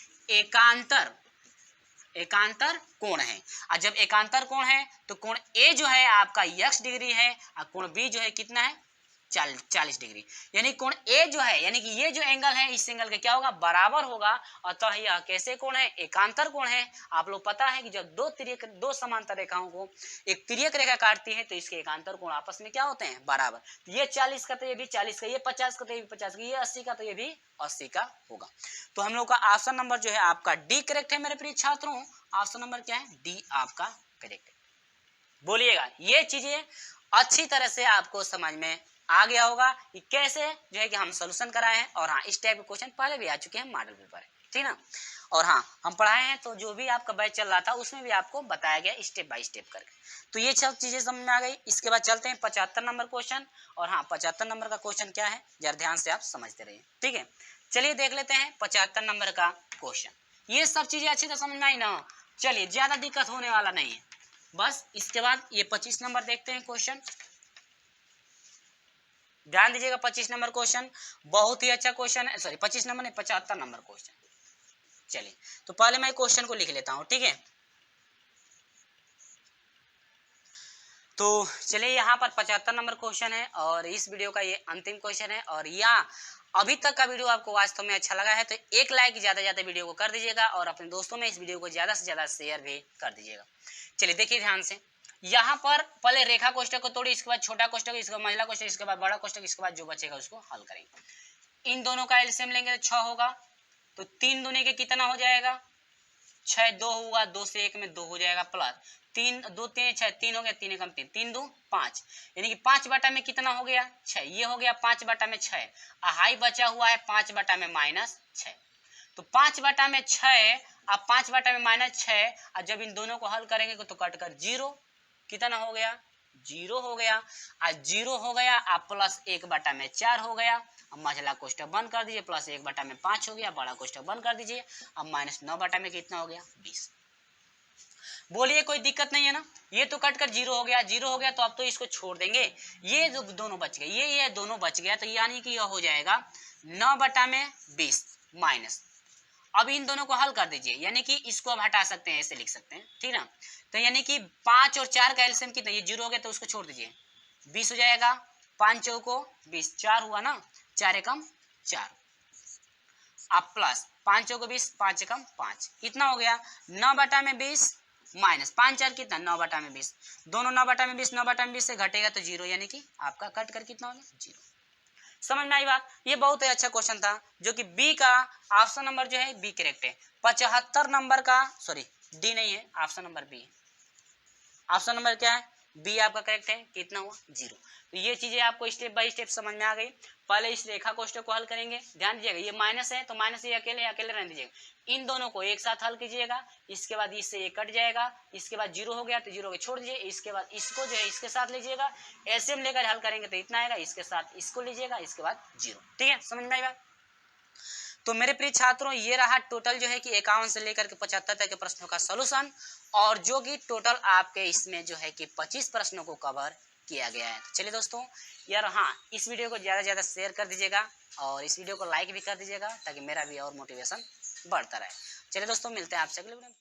एकांतर कोण है। और जब एकांतर कोण है तो कोण A जो है आपका x डिग्री है, और कोण B जो है कितना है 40 डिग्री, यानी कोण A जो है, यानी कि ये जो एंगल है इस एंगल के क्या होगा बराबर होगा। अतः यह कैसे कोण है, एकांतर कोण है। आप लोग पता है कि जब दो समांतर रेखाओं को एक तिर्यक रेखा काटती है तो इसके एकांतर कोण आपस में क्या होते हैं बराबर। तो ये 40 का तो ये भी 40 का, ये 50 का तो ये भी 50 का, ये 80 का तो ये भी 80 का होगा। तो हम लोग का ऑप्शन नंबर जो है आपका डी करेक्ट है मेरे प्रिय छात्रों। ऑप्शन नंबर क्या है, डी आपका करेक्ट है। बोलिएगा, ये चीजें अच्छी तरह से आपको समझ में आ गया होगा कि कैसे जो है कि हम सोल्यूशन कराए हैं। और हाँ, इस टाइप के क्वेश्चन पहले भी आ चुके हैं मॉडल पेपर है, ठीक ना। और हाँ, हम पढ़ाए हैं, तो जो भी आपका बैच चल रहा था उसमें भी आपको बताया गया स्टेप बाय स्टेप करके। तो ये सब चीजें समझ में आ गई। इसके बाद चलते हैं 75 नंबर क्वेश्चन। और हाँ, 75 नंबर का क्वेश्चन क्या है जरा ध्यान से आप समझते रहिए, ठीक है। चलिए देख लेते हैं 75 नंबर का क्वेश्चन। ये सब चीजें अच्छी तरह समझ में आई ना। चलिए, ज्यादा दिक्कत होने वाला नहीं है बस। इसके बाद ये 25 नंबर देखते हैं क्वेश्चन। ध्यान दीजिएगा, 25 नंबर क्वेश्चन बहुत ही अच्छा क्वेश्चन है। सॉरी, 25 नंबर नहीं, 75 नंबर क्वेश्चन। चलिए, तो पहले मैं क्वेश्चन को लिख लेता हूं, ठीक है। तो चलिए, यहाँ पर 75 नंबर क्वेश्चन है और इस वीडियो का ये अंतिम क्वेश्चन है। और यहाँ अभी तक का वीडियो आपको वास्तव में अच्छा लगा है तो एक लाइक ज्यादा वीडियो को कर दीजिएगा और अपने दोस्तों में इस वीडियो को ज्यादा से ज्यादा शेयर भी कर दीजिएगा। चलिए देखिए ध्यान से, यहाँ पर पहले रेखा कोष्ठक को तोड़ी, इसके बाद छोटा कोष्ठक, इसके बाद महिला कोष्ठक, इसके बाद बड़ा कोष्ठक, इसके बाद जो बचेगा उसको हल करेंगे। इन दोनों का एलसीएम लेंगे तो 6 होगा, तो 3 दूनी के कितना हो जाएगा 6, 2 होगा, 2 से 1 में 2 हो जाएगा, प्लस 3 2 3 6, 3 हो गया, 3 एकम 3, 3 2 5, यानी कि 5 बटा में कितना हो गया 6, ये हो गया 5 बटा में 6। हाई बचा हुआ है 5 बटा में -6, तो 5 बटा में 6, अब 5 बटा में -6, और जब इन दोनों को हल करेंगे तो कटकर 0 कितना हो गया 0 हो गया, आज 0 हो गया, आप प्लस 1 बटा में 4 हो गया। अब मझला कोष्ठक बंद कर दीजिए, प्लस 1 बटा में 5 हो गया, बड़ा कोष्ठक बंद कर दीजिए। अब -9 बटा में कितना हो गया 20। बोलिए, कोई दिक्कत नहीं है ना। ये तो कट कर 0 हो गया, 0 हो गया तो अब तो इसको छोड़ देंगे, ये जो दोनों बच गए, ये दोनों बच गया, तो यानी कि यह हो जाएगा 9 बटा में 20 माइनस। अब इन दोनों को हल कर दीजिए, यानी कि इसको अब हटा सकते हैं, ऐसे लिख सकते हैं, ठीक ना। तो यानी कि 5 और 4 का एलसीएम कितना, ये 0 हो गया तो उसको छोड़ दीजिए, 20 हो जाएगा, 5 चौको 20, 4 हुआ ना, 4 एकम 4, अब प्लस 5 चौको 20, 5 एकम 5, कितना हो गया 9 बटा में 20 माइनस 5 4 कितना 9 बटा में 20, दोनों 9 बटा में 20, 9 बटा में 20 से घटेगा तो 0, यानी कि आपका कट कर कितना हो गया 0। समझ में आई बात। ये बहुत ही अच्छा क्वेश्चन था, जो कि बी का ऑप्शन नंबर जो है बी करेक्ट है। 75 नंबर का, सॉरी डी नहीं है, ऑप्शन नंबर बी है। ऑप्शन नंबर क्या है बी आपका करेक्ट है, कितना हुआ 0। तो ये चीजें आपको स्टेप बाय स्टेप समझ में आ गई। पहले इस रेखा कोष्ठक को हल करेंगे, ध्यान दीजिएगा ये माइनस है तो माइनस ये अकेले रहने दीजिएगा, इन दोनों को एक साथ हल कीजिएगा, इसके बाद इससे ये कट जाएगा, इसके बाद 0 हो गया तो 0 को छोड़ दीजिए, इसके बाद इसको जो है इसके साथ लीजिएगा, एलसीएम लेकर हल करेंगे तो इतना आएगा, इसके साथ इसको लीजिएगा, इसके बाद 0, ठीक है, समझ में आएगा। तो मेरे प्रिय छात्रों, ये रहा टोटल जो है कि 51 से लेकर के 75 तक के प्रश्नों का सॉल्यूशन, और जो कि टोटल आपके इसमें जो है कि 25 प्रश्नों को कवर किया गया है। तो चलिए दोस्तों यार, हाँ, इस वीडियो को ज़्यादा से ज़्यादा शेयर कर दीजिएगा और इस वीडियो को लाइक भी कर दीजिएगा ताकि मेरा भी और मोटिवेशन बढ़ता रहे। चलिए दोस्तों, मिलते हैं आपसे अगले वीडियो में।